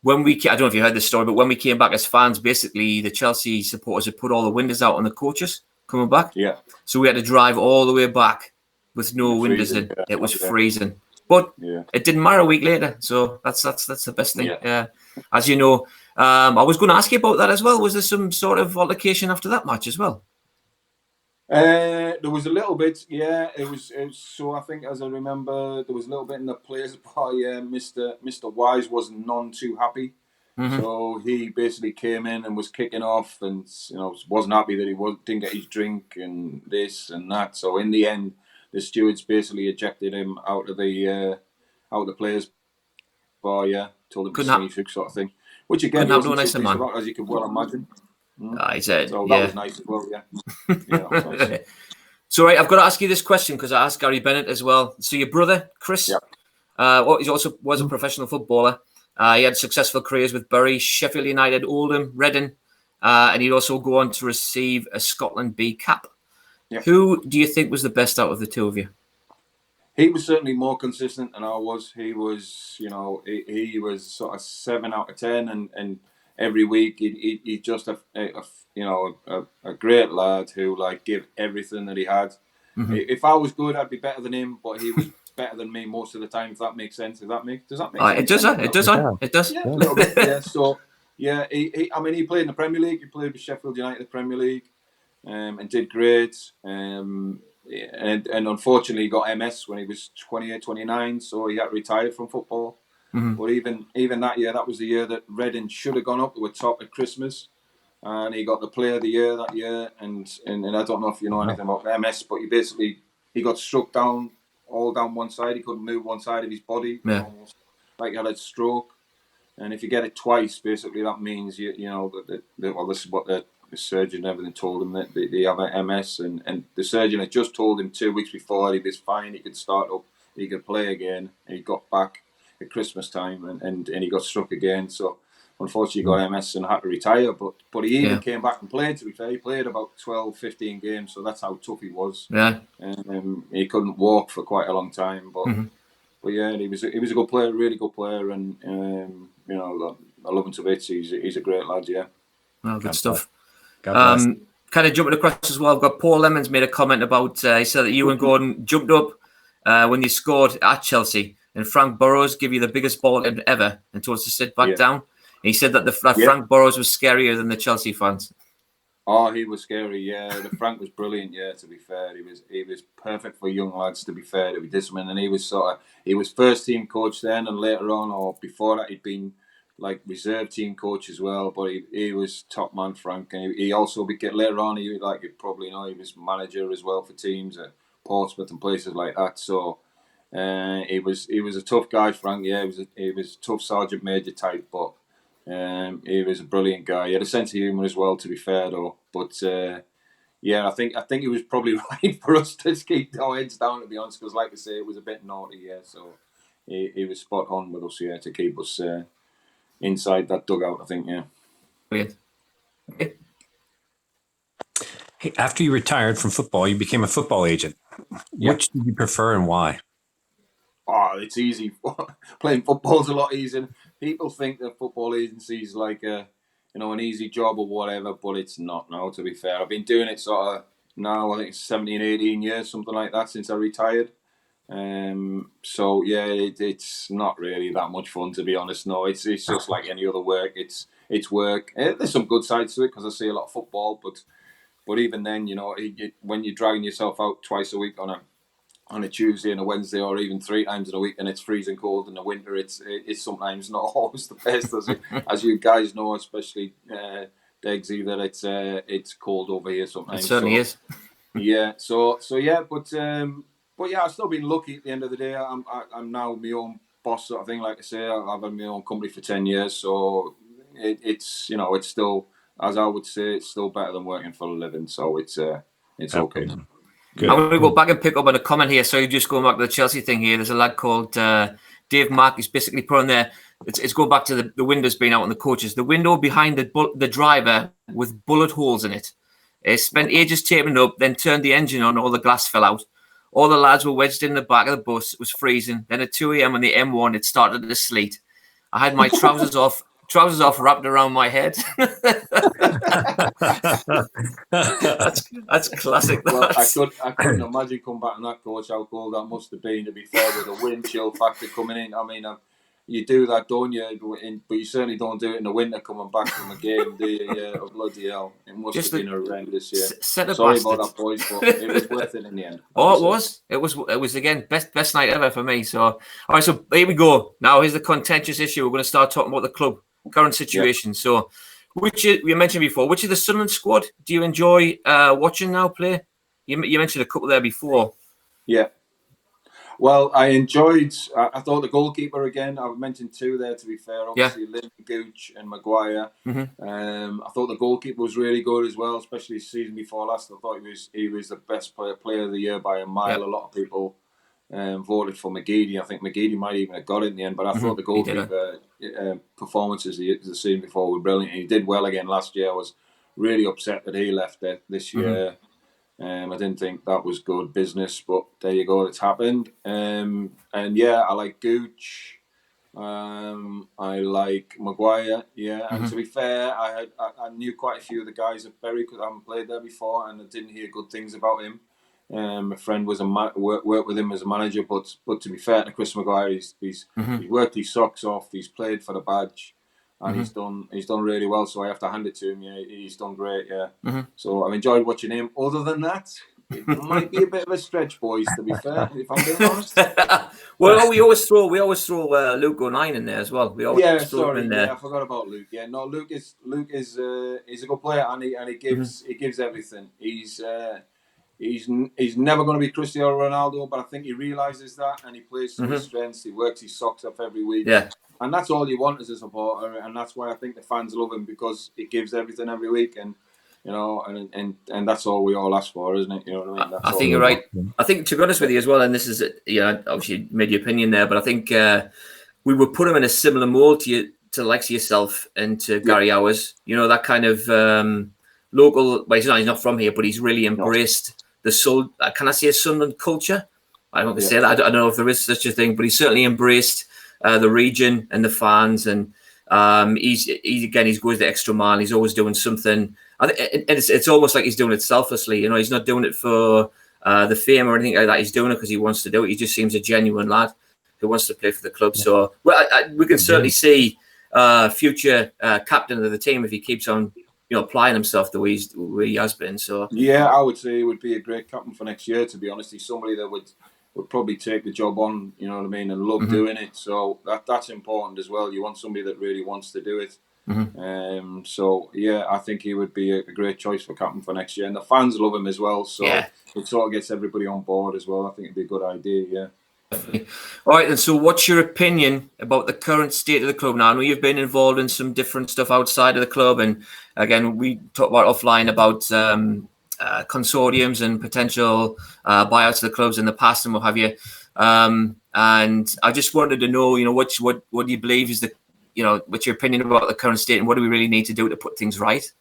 I don't know if you heard this story, but when we came back as fans, basically the Chelsea supporters had put all the windows out on the coaches coming back. Yeah. So we had to drive all the way back with no windows in. It was freezing. But it didn't matter a week later, so that's the best thing. Yeah. As you know, I was going to ask you about that as well. Was there some sort of altercation after that match as well? There was a little bit, yeah. It was so I think, as I remember, there was a little bit in the players' bar. Yeah, Mr. Wise was none too happy, so he basically came in and was kicking off, and wasn't happy that he didn't get his drink and this and that. So in the end, the stewards basically ejected him out of the players' bar. Yeah, told him to see through, sort of thing. Which again, he wasn't too pleased about, as you can well imagine. He said, so that was nice as well. Yeah. Nice. So right, I've got to ask you this question because I asked Gary Bennett as well. So your brother Chris, he also was a professional footballer. He had successful careers with Bury, Sheffield United, Oldham, Reading, and he'd also go on to receive a Scotland B cap. Yeah. Who do you think was the best out of the two of you? He was certainly more consistent than I was. He was, he was sort of 7 out of 10, and every week he just a great lad who gave everything that he had. If I was good, I'd be better than him, but he was better than me most of the time. If that makes sense, does that make sense? It does. Yeah, a little bit. Yeah. So yeah, he played in the Premier League. He played with Sheffield United Premier League, and did great. And unfortunately, he got MS when he was 28, 29, so he had retired from football. But even that year, that was the year that Reading should have gone up. They were top at Christmas, and he got the Player of the Year that year. And I don't know if you know anything about MS, but he got struck down one side. He couldn't move one side of his body, almost like he had a stroke. And if you get it twice, basically that means this is what the surgeon and everything told him, that they have an MS, and the surgeon had just told him 2 weeks before he was fine, he could start up, he could play again, and he got back at Christmas time, and he got struck again. So unfortunately got MS and had to retire. But he even came back and played. To be fair, he played about 12, 15 games, so that's how tough he was. Yeah, he couldn't walk for quite a long time, but yeah, he was a good player, really good player, and you know, I love him to bits. He's a great lad. Yeah. Oh, good stuff. God bless. Kind of jumping across as well. I've got Paul Lemons made a comment about. He said that you and Gordon jumped up when you scored at Chelsea, and Frank Burrows gave you the biggest ball ever and told us to sit back down. And he said that Frank Burrows was scarier than the Chelsea fans. Oh, he was scary. Yeah, Frank was brilliant. Yeah, to be fair, he was perfect for young lads. To be fair, to be disciplined, and he was first team coach then, and later on or before that, he'd been like reserve team coach as well. But he was top man, Frank, and he also became later on. He, like you probably know, he was manager as well for teams at Portsmouth and places like that. So he was a tough guy, Frank. Yeah, he was a tough sergeant major type, but. He was a brilliant guy. He had a sense of humour as well, to be fair, though. But yeah, I think he was probably right for us to keep our heads down, to be honest. Because, like I say, it was a bit naughty, yeah. So he was spot on with us, yeah, to keep us inside that dugout. I think, yeah. Brilliant. Okay. Hey, after you retired from football, you became a football agent. Yeah. Which did you prefer and why? Oh, it's easy. Playing football's a lot easier. People think that football agency is like an easy job or whatever, but it's not now, to be fair. I've been doing it sort of now, I think it's 17, 18 years, something like that, since I retired. So, yeah, it's not really that much fun, to be honest. No, it's just like any other work. It's work. There's some good sides to it because I see a lot of football, but even then, you know, when you're dragging yourself out twice a week on a Tuesday and a Wednesday, or even 3 times in a week, and it's freezing cold in the winter, it's sometimes not always the best, as you guys know, especially Degs, either it's cold over here sometimes. It certainly is. Yeah, so yeah, but yeah, I've still been lucky. At the end of the day, I'm now my own boss, sort of thing. Like I say, I've had my own company for 10 years, so it's it's still, as I would say, it's still better than working for a living. So it's okay. Good. I'm going to go back and pick up on a comment here. So just going back to the Chelsea thing here. There's a lad called Dave Mark. He's basically put on there. It's going back to the windows being out on the coaches. The window behind the driver with bullet holes in it. It spent ages taping it up, then turned the engine on. All the glass fell out. All the lads were wedged in the back of the bus. It was freezing. Then at 2 a.m. on the M1, it started to sleet. I had my trousers off wrapped around my head. that's classic. Well, I couldn't imagine coming back on that, coach, how cold that must have been, to be fair, with the wind chill factor coming in. I mean, you do that, don't you? But you certainly don't do it in the winter coming back from a game, do you? Yeah, oh, bloody hell. It must have been horrendous, yeah. Sorry about that, boys, but it was worth it in the end. Oh, it was. It was again, best night ever for me. So, all right, so here we go. Now, here's the contentious issue. We're going to start talking about the club current situation. Yeah. So, which we mentioned before, which of the Sunderland squad do you enjoy watching now play? You mentioned a couple there before. Yeah. Well, I thought the goalkeeper again. I've mentioned 2 there, to be fair. Obviously, Lynn, Gooch and Maguire. Mm-hmm. I thought the goalkeeper was really good as well, especially the season before last. I thought he was the best player of the year by a mile. Yep. A lot of people voted for McGeady. I think McGeady might even have got it in the end, but I thought the goalkeeper performances the season before were brilliant. He did well again last year. I was really upset that he left this year. I didn't think that was good business, but there you go, it's happened. And yeah, I like Gooch. I like Maguire. Yeah, and to be fair, I knew quite a few of the guys at Bury because I haven't played there before, and I didn't hear good things about him. My friend was worked with him as a manager, but to be fair to Chris Maguire, he's worked his socks off. He's played for the badge, and he's done really well. So I have to hand it to him. Yeah, he's done great. Yeah, so I've enjoyed watching him. Other than that, it might be a bit of a stretch, boys. To be fair, if I'm being honest. Well, we always throw Luke O'Nien in there as well. We always throw him in there. Yeah, I forgot about Luke. Yeah, no, Luke is he's a good player, and he gives everything. He's never going to be Cristiano Ronaldo, but I think he realises that, and he plays to his strengths. He works his socks off every week. Yeah. And that's all you want as a supporter, and that's why I think the fans love him, because he gives everything every week, and and that's all we all ask for, isn't it? You know what I mean? I think you're right. I think, to be honest with you as well, and this is obviously you made your opinion there, but I think we would put him in a similar mold to to the likes of yourself and to Gary Hours, you know, that kind of local, well, he's not from here, but he's really embraced can I say a Sunderland culture? I don't want to say that. I don't know if there is such a thing, but he's certainly embraced the region and the fans. And he's goes the extra mile. He's always doing something. And it's almost like he's doing it selflessly. You know, he's not doing it for the fame or anything like that. He's doing it because he wants to do it. He just seems a genuine lad who wants to play for the club. So we can certainly see future captain of the team if he keeps on, you know, applying himself the way he has been. So yeah, I would say he would be a great captain for next year. To be honest, he's somebody that would probably take the job on, you know what I mean, and love doing it. So that's important as well. You want somebody that really wants to do it. So yeah, I think he would be a great choice for captain for next year, and the fans love him as well. So it sort of gets everybody on board as well. I think it'd be a good idea. Yeah. All right, and so what's your opinion about the current state of the club now? I know you've been involved in some different stuff outside of the club, and again, we talked about offline about consortiums and potential buyouts of the clubs in the past and what have you. And I just wanted to know, you know, what do you believe is what's your opinion about the current state, and what do we really need to do to put things right?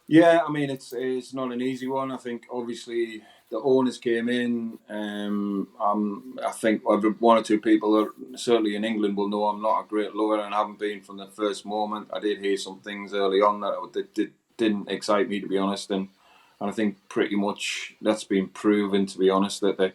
Yeah, I mean, it's not an easy one. I think obviously the owners came in. I think one or two people that certainly in England will know I'm not a great lover and haven't been from the first moment. I did hear some things early on that didn't excite me, to be honest, and I think pretty much that's been proven, to be honest, that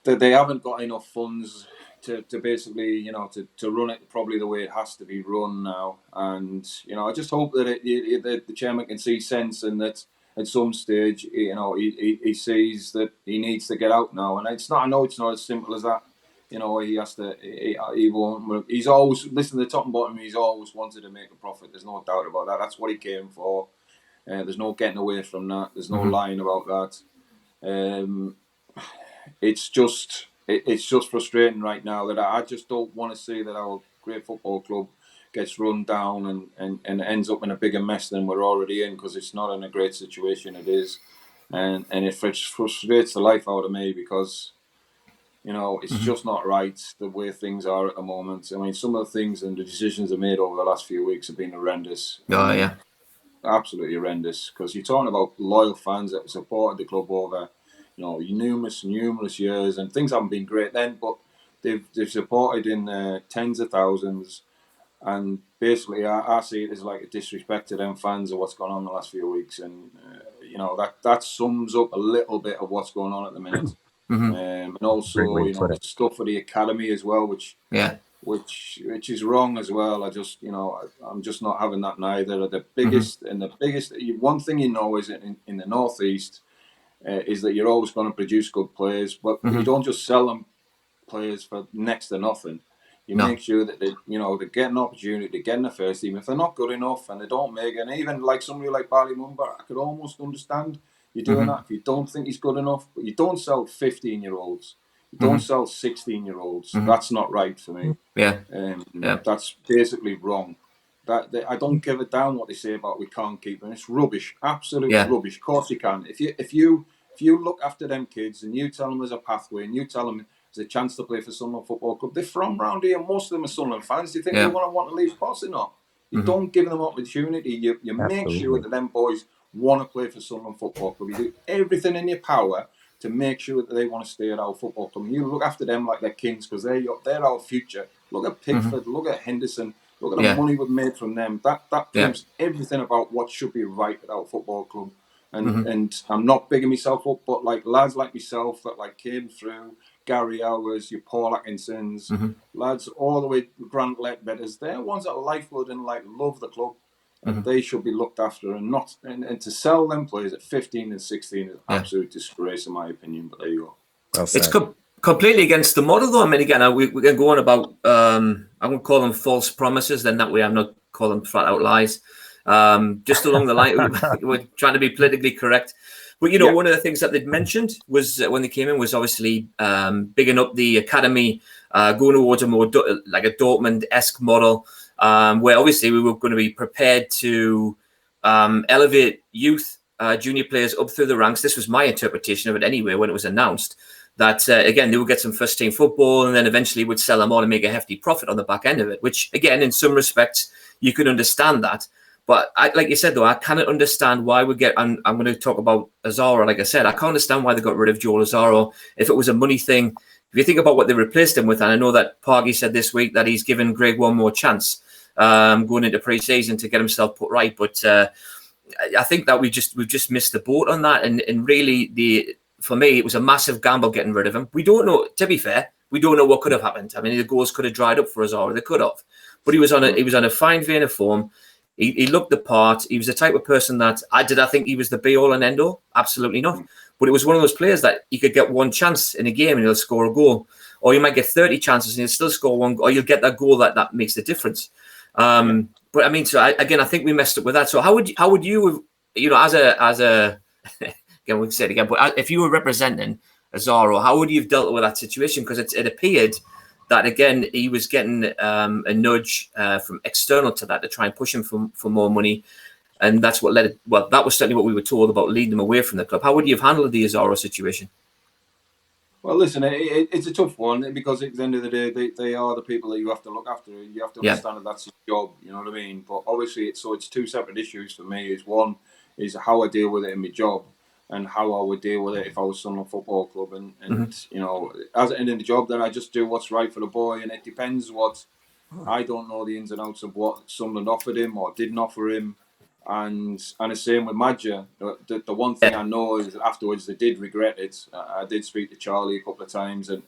they haven't got enough funds to basically, you know, to run it probably the way it has to be run now. And, you know, I just hope that the chairman can see sense, and that at some stage, you know, he sees that he needs to get out now. And I know it's not as simple as that. You know, he has to, he won't, he's always, listen, the top and bottom, he's always wanted to make a profit. There's no doubt about that. That's what he came for. There's no getting away from that. There's no lying about that. It's just frustrating right now that I just don't want to see that our great football club gets run down and ends up in a bigger mess than we're already in, because it's not in a great situation. It is, and it frustrates the life out of me, because, you know, it's just not right the way things are at the moment. I mean, some of the things and the decisions are made over the last few weeks have been horrendous. Oh yeah, absolutely horrendous. Because you're talking about loyal fans that supported the club over, you know, numerous years, and things haven't been great then, but they've supported in tens of thousands, and basically I see it as like a disrespect to them fans of what's gone on the last few weeks, and you know, that sums up a little bit of what's going on at the minute. And also, you know, the stuff for the academy as well, which is wrong as well. I just, you know, I'm just not having that neither. The biggest one thing, you know, is in the Northeast, is that you're always going to produce good players, but you don't just sell them players for next to nothing. You make sure that they get an opportunity to get in the first team. If they're not good enough and they don't make it, and even like somebody like Barley Mumba, I could almost understand you doing that if you don't think he's good enough. But you don't sell 15-year-olds. You don't sell 16-year-olds. That's not right for me. That's basically wrong. I don't give a damn what they say about we can't keep them. It's rubbish, absolute rubbish. Of course you can. If you look after them kids and you tell them there's a pathway and you tell them there's a chance to play for Sunderland Football Club, they're from round here. Most of them are Sunderland fans. Do you think they want to leave? Of course they're not. You don't give them opportunity. You make sure that them boys want to play for Sunderland Football Club. You do everything in your power to make sure that they want to stay at our football club. And you look after them like they're kings, because they're our future. Look at Pickford. Look at Henderson. Look at the money we've made from them. That proves everything about what should be right at our football club. And I'm not bigging myself up, but like lads like myself that like came through, Gary Hours, your Paul Atkinsons, lads all the way Grant Ledbetters, they're ones that are lifeblood and like love the club, and they should be looked after, and not and to sell them players at 15 and 16 is absolute disgrace in my opinion. But there you go. It's completely against the model, though. I mean, again, we can go on about I'm going to call them false promises. Then that way, I'm not calling them flat out lies. Just along the line, we're trying to be politically correct. But, you know, one of the things that they'd mentioned was when they came in was obviously bigging up the academy, going towards a more like a Dortmund-esque model, where obviously we were going to be prepared to elevate youth, junior players up through the ranks. This was my interpretation of it anyway when it was announced. that, again, they would get some first-team football and then eventually would sell them all and make a hefty profit on the back end of it, which, again, in some respects, you could understand that. But like you said, though, I cannot understand why we get, and I'm going to talk about Azaro, like I said, I can't understand why they got rid of Joel Azaro. If it was a money thing, if you think about what they replaced him with, and I know that Pargy said this week that he's given Greg one more chance going into pre-season to get himself put right. But I think that we've just missed the boat on that. And really, for me, it was a massive gamble getting rid of him. We don't know, to be fair, we don't know what could have happened. I mean, the goals could have dried up for Azaro. They could have. But he was on a fine vein of form. He looked the part. He was the type of person that I think he was the be all and end all. Absolutely not. But it was one of those players that you could get one chance in a game and he'll score a goal, or you might get 30 chances and he'll still score one, or you'll get that goal that makes the difference. But I mean, I think we messed up with that. So how would you, as a again, we can say it again, but if you were representing Azaro, how would you have dealt with that situation? Because it appeared that, again, he was getting a nudge from external to that to try and push him for more money. And that's what led it. Well, that was certainly what we were told about leading them away from the club. How would you have handled the Azaro situation? Well, listen, it's a tough one because at the end of the day, they are the people that you have to look after. You have to understand that that's your job, you know what I mean? But obviously, it's two separate issues for me. One is how I deal with it in my job, and how I would deal with it if I was Sunderland Football Club. And as an end of the job, then I just do what's right for the boy. And it depends I don't know the ins and outs of what Sunderland offered him or didn't offer him. And the same with Madja. The one thing I know is that afterwards they did regret it. I did speak to Charlie a couple of times, and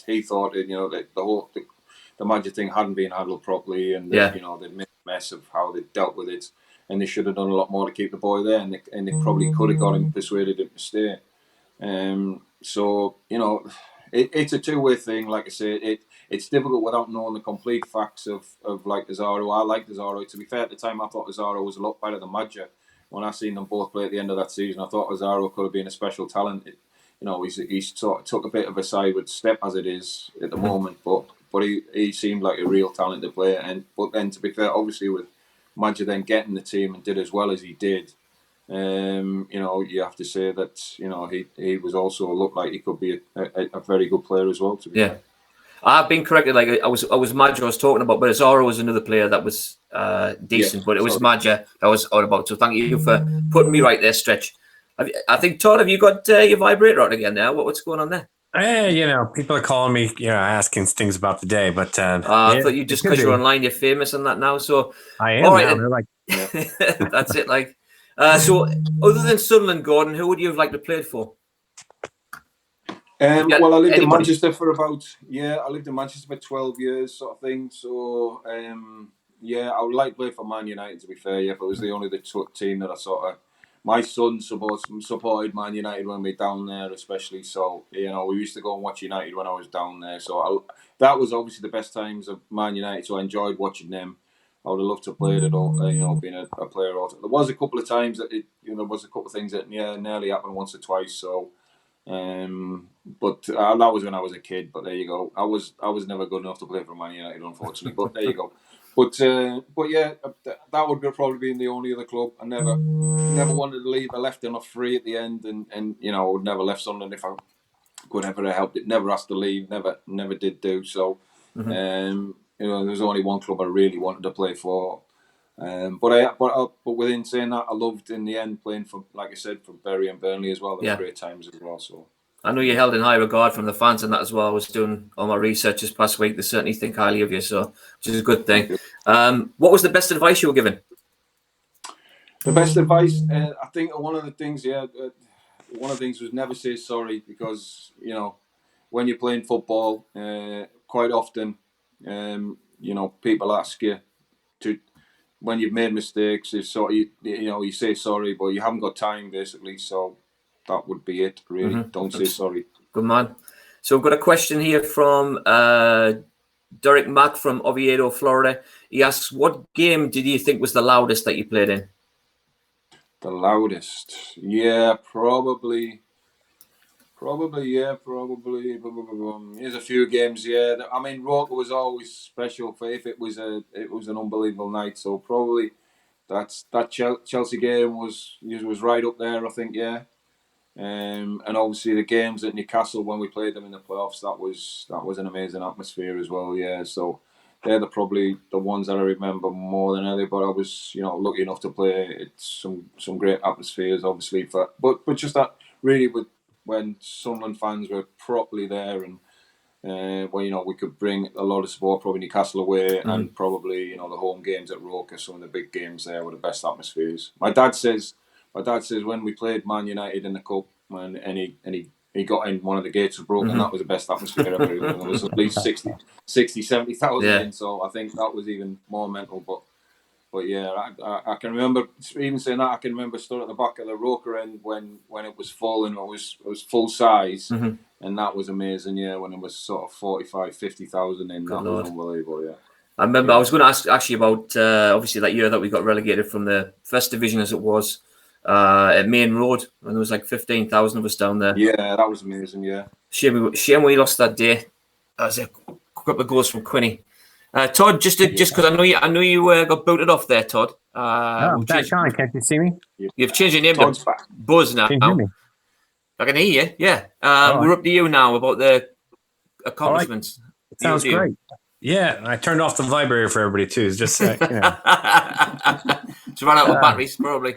he thought that the Madja thing hadn't been handled properly, and they'd made a mess of how they dealt with it, and they should have done a lot more to keep the boy there, and they probably could have got him, persuaded him to stay. So it's a two-way thing. Like I say, it's difficult without knowing the complete facts of like Azaro. I liked Azaro. To be fair, at the time I thought Azaro was a lot better than Madja. When I seen them both play at the end of that season, I thought Azaro could have been a special talent. He's sort of took a bit of a sideward step as it is at the moment, but he seemed like a real talented player. But then, to be fair, obviously with Madja then getting the team and did as well as he did, you have to say that he was also looked like he could be a very good player as well. To be fair. I've been corrected. Like I was Madja I was talking about, but Azaro was another player that was decent. But it was Madja that was all about. So thank you for putting me right there, Stretch. I think, Todd, have you got your vibrator on again now? What's going on there? People are calling me, asking things about the day. But I thought you just because you're online, you're famous and that now. So I am. All right, now. They're like, that's it. Like, so other than Sunderland, Gordon, who would you have liked to play for? Well, I lived in Manchester for I lived in Manchester for 12 years, sort of thing. So, I would like to play for Man United, to be fair. Yeah, but it was the only team that I my son supported Man United when we were down there, especially. So, we used to go and watch United when I was down there. So, that was obviously the best times of Man United. So, I enjoyed watching them. I would have loved to play it all, being a player. Also, there was a couple of times that there was a couple of things that nearly happened once or twice. So. But that was when I was a kid. But there you go. I was never good enough to play for Man United, unfortunately. But there you go. But yeah, that would probably been the only other club. I never wanted to leave. I left enough free at the end, and I would never left Sunderland if I could ever have helped it. Never asked to leave. Never did do so. There was only one club I really wanted to play for. But within saying that, I loved in the end playing for, like I said, for Bury and Burnley as well. They were great times as well. So I know you're held in high regard from the fans and that as well. I was doing all my research this past week. They certainly think highly of you, so which is a good thing. What was the best advice you were given? The best advice, I think, one of the things was never say sorry, because when you're playing football, quite often, people ask you to. When you've made mistakes, you say sorry, but you haven't got time, basically. So that would be it, really. Don't say sorry. Good man. So I've got a question here from Derek Mack from Oviedo, Florida. He asks, what game did you think was the loudest that you played in? The loudest? Yeah, probably. Here's a few games. Yeah, I mean, Roker was always special for if it was an unbelievable night. So probably that Chelsea game was right up there, I think. Yeah, And obviously the games at Newcastle when we played them in the playoffs, that was an amazing atmosphere as well. Yeah, so they're probably the ones that I remember more than any. But I was, lucky enough to play at some great atmospheres, obviously. But just that really when Sunderland fans were properly there, and where we could bring a lot of support, probably Newcastle away, and probably the home games at Roker, some of the big games there were the best atmospheres. My dad says when we played Man United in the cup, and he got in, one of the gates was broken, that was the best atmosphere ever. There was at least 70,000 in, so I think that was even more mental. But yeah, I can remember, even saying that, I can remember stood at the back of the Roker end when it was full and it was full size. And that was amazing, yeah, when it was sort of 45, 50,000 in. That was unbelievable, yeah. I remember I was going to ask actually about, obviously, that year that we got relegated from the first division as it was at Main Road, and there was like 15,000 of us down there. Yeah, that was amazing, yeah. Shame we lost that day. That was a couple of goals from Quinny. Todd, just because I know you got booted off there, Todd. I'm back on. Can't you see me? You've changed your name to Buzz now. Can you hear me? I can hear you. Yeah. We're up to you now about the accomplishments. Right. Sounds great. Yeah, I turned off the vibrator for everybody too. It's just It's run out of batteries, probably.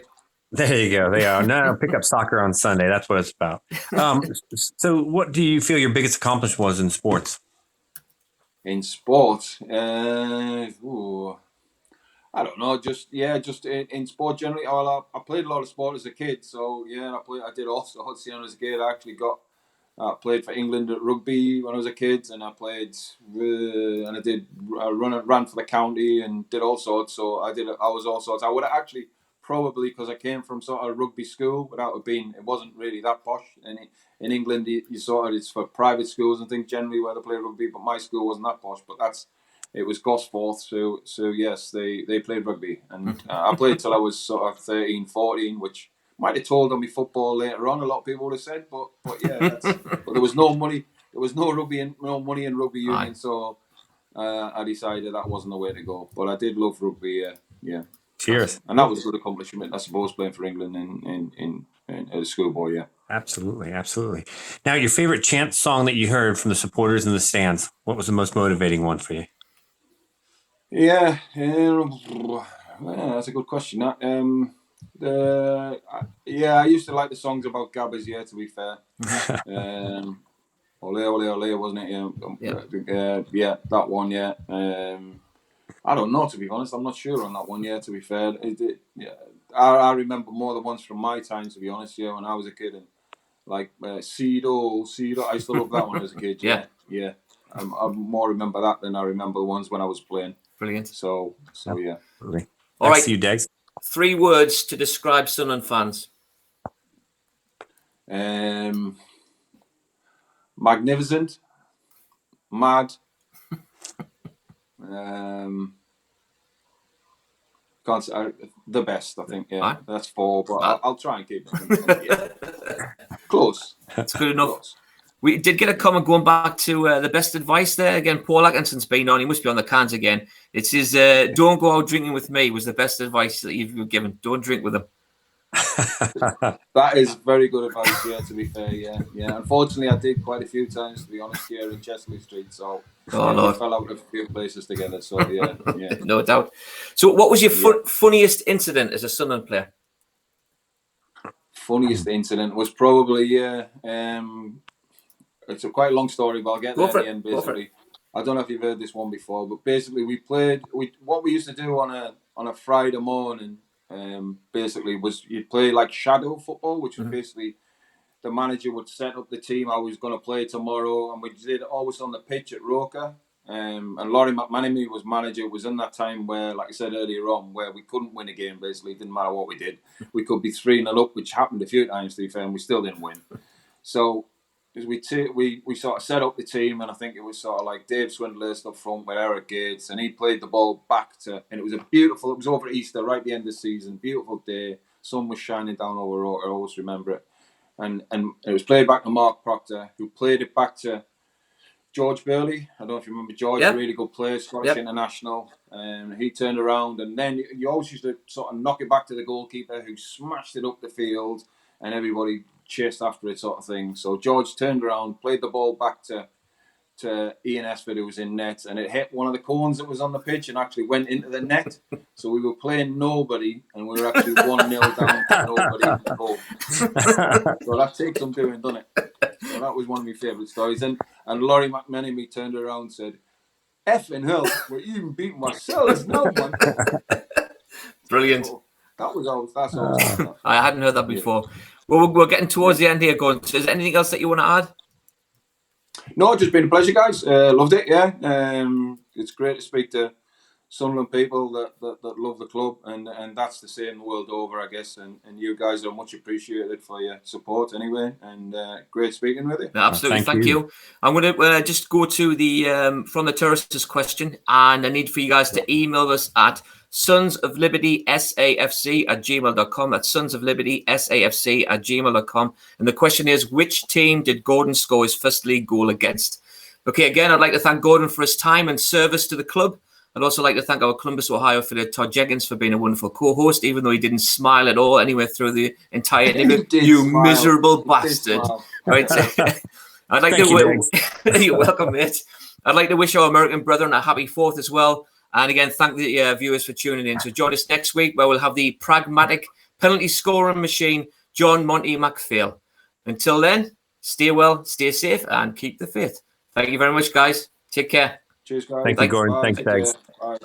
There you go. No, pick up soccer on Sunday. That's what it's about. So, what do you feel your biggest accomplishment was in sports? In sports, I don't know. Just in sport generally. I played a lot of sport as a kid, so yeah, I did all sorts. As a kid, I actually played for England at rugby when I was a kid, and I played and I ran for the county and did all sorts. So I was all sorts. I would have actually probably, because I came from sort of rugby school, it wasn't really that posh. And in England, it's for private schools and things generally where they play rugby, but my school wasn't that posh. But it was Gosforth, so yes, they played rugby, and I played till I was sort of 13, 14, which might have told on me football later on. A lot of people would have said, but yeah, but there was no money. There was no money in rugby union, so I decided that wasn't the way to go. But I did love rugby, yeah. Cheers. And that was a good accomplishment, I suppose, playing for England in as a schoolboy, yeah. Absolutely. Now, your favorite chant song that you heard from the supporters in the stands, what was the most motivating one for you? Yeah, that's a good question. I used to like the songs about Gabbers, yeah, to be fair. Ole, ole, ole, wasn't it? Yeah, that one, yeah. I don't know, to be honest. I'm not sure on that one, yeah, to be fair. I remember more the ones from my time, to be honest, yeah, when I was a kid. And like Cedo, I used to love that one as a kid, yeah. I more remember that than I remember the ones when I was playing. Brilliant. So yeah. Absolutely. All right. See you, Degs. 3 words to describe Sunderland fans. Magnificent, mad, can't say, the best, I think. Yeah, right. That's 4, but I'll try and keep it. Close. That's good enough. Close. We did get a comment going back to the best advice there. Again, Paul Atkinson's been on. He must be on the cans again. It says, don't go out drinking with me was the best advice that you've given. Don't drink with him. That is very good advice, yeah, to be fair, yeah. Unfortunately, I did quite a few times, to be honest, here in Chesley Street, so we fell out of a few places together, so yeah. No doubt. So what was your funniest incident as a Sunderland player? Funniest incident was probably, it's a quite long story, but I'll get there at the end, basically. I don't know if you've heard this one before, but basically what we used to do on a Friday morning, basically was you'd play like shadow football, which was basically the manager would set up the team I was going to play tomorrow, and we did it always on the pitch at Roker. And Laurie McManamy was manager. It was in that time where, like I said earlier on, where we couldn't win a game, basically. It didn't matter what we did. We could be 3-0 up, which happened a few times, to be fair, and we still didn't win. So we sort of set up the team, and I think it was sort of like Dave Swindlehurst up front with Eric Gates, and he played the ball back to, and it was over Easter, right at the end of the season, beautiful day, sun was shining down over Roker, I always remember it, and it was played back to Mark Proctor, who played it back to George Burley. I don't know if you remember George, really good player, Scottish international, and he turned around, and then you always used to sort of knock it back to the goalkeeper, who smashed it up the field. and everybody chased after it, sort of thing. So George turned around, played the ball back to Ian Esford, who was in net, and it hit one of the cones that was on the pitch and actually went into the net. So we were playing nobody, and we were actually 1-0 down to nobody in the goal. So that takes some doing, doesn't it? So that was one of my favourite stories. And Laurie McMenemy turned around and said, "Effing hell, we're even beating ourselves now, man." Brilliant. So that's always I hadn't heard that before. Well, we're getting towards the end here, Gordon. So is there anything else that you want to add? No, just been a pleasure, guys. Loved it. Yeah, it's great to speak to Sunderland people that love the club, and that's the same the world over, I guess. And you guys are much appreciated for your support anyway. And great speaking with you. Absolutely, thank you. I'm going to just go to the from the terraces question, and I need for you guys to email us at sonsoflibertysafc@gmail.com. That's sonsoflibertysafc@gmail.com. And the question is, which team did Gordon score his first league goal against? Okay, again, I'd like to thank Gordon for his time and service to the club. I'd also like to thank our Columbus, Ohio affiliate, Todd Jenkins, for being a wonderful co-host, even though he didn't smile at all anywhere through the entire interview. You smile. Miserable bastard. Right. I'd like you're welcome, mate. I'd like to wish our American brethren a happy 4th as well. And again, thank the viewers for tuning in. So join us next week where we'll have the pragmatic penalty scoring machine, John Monty McPhail. Until then, stay well, stay safe, and keep the faith. Thank you very much, guys. Take care. Cheers, guys. Thank you, Gordon. Bye. Thanks, Dags. Bye.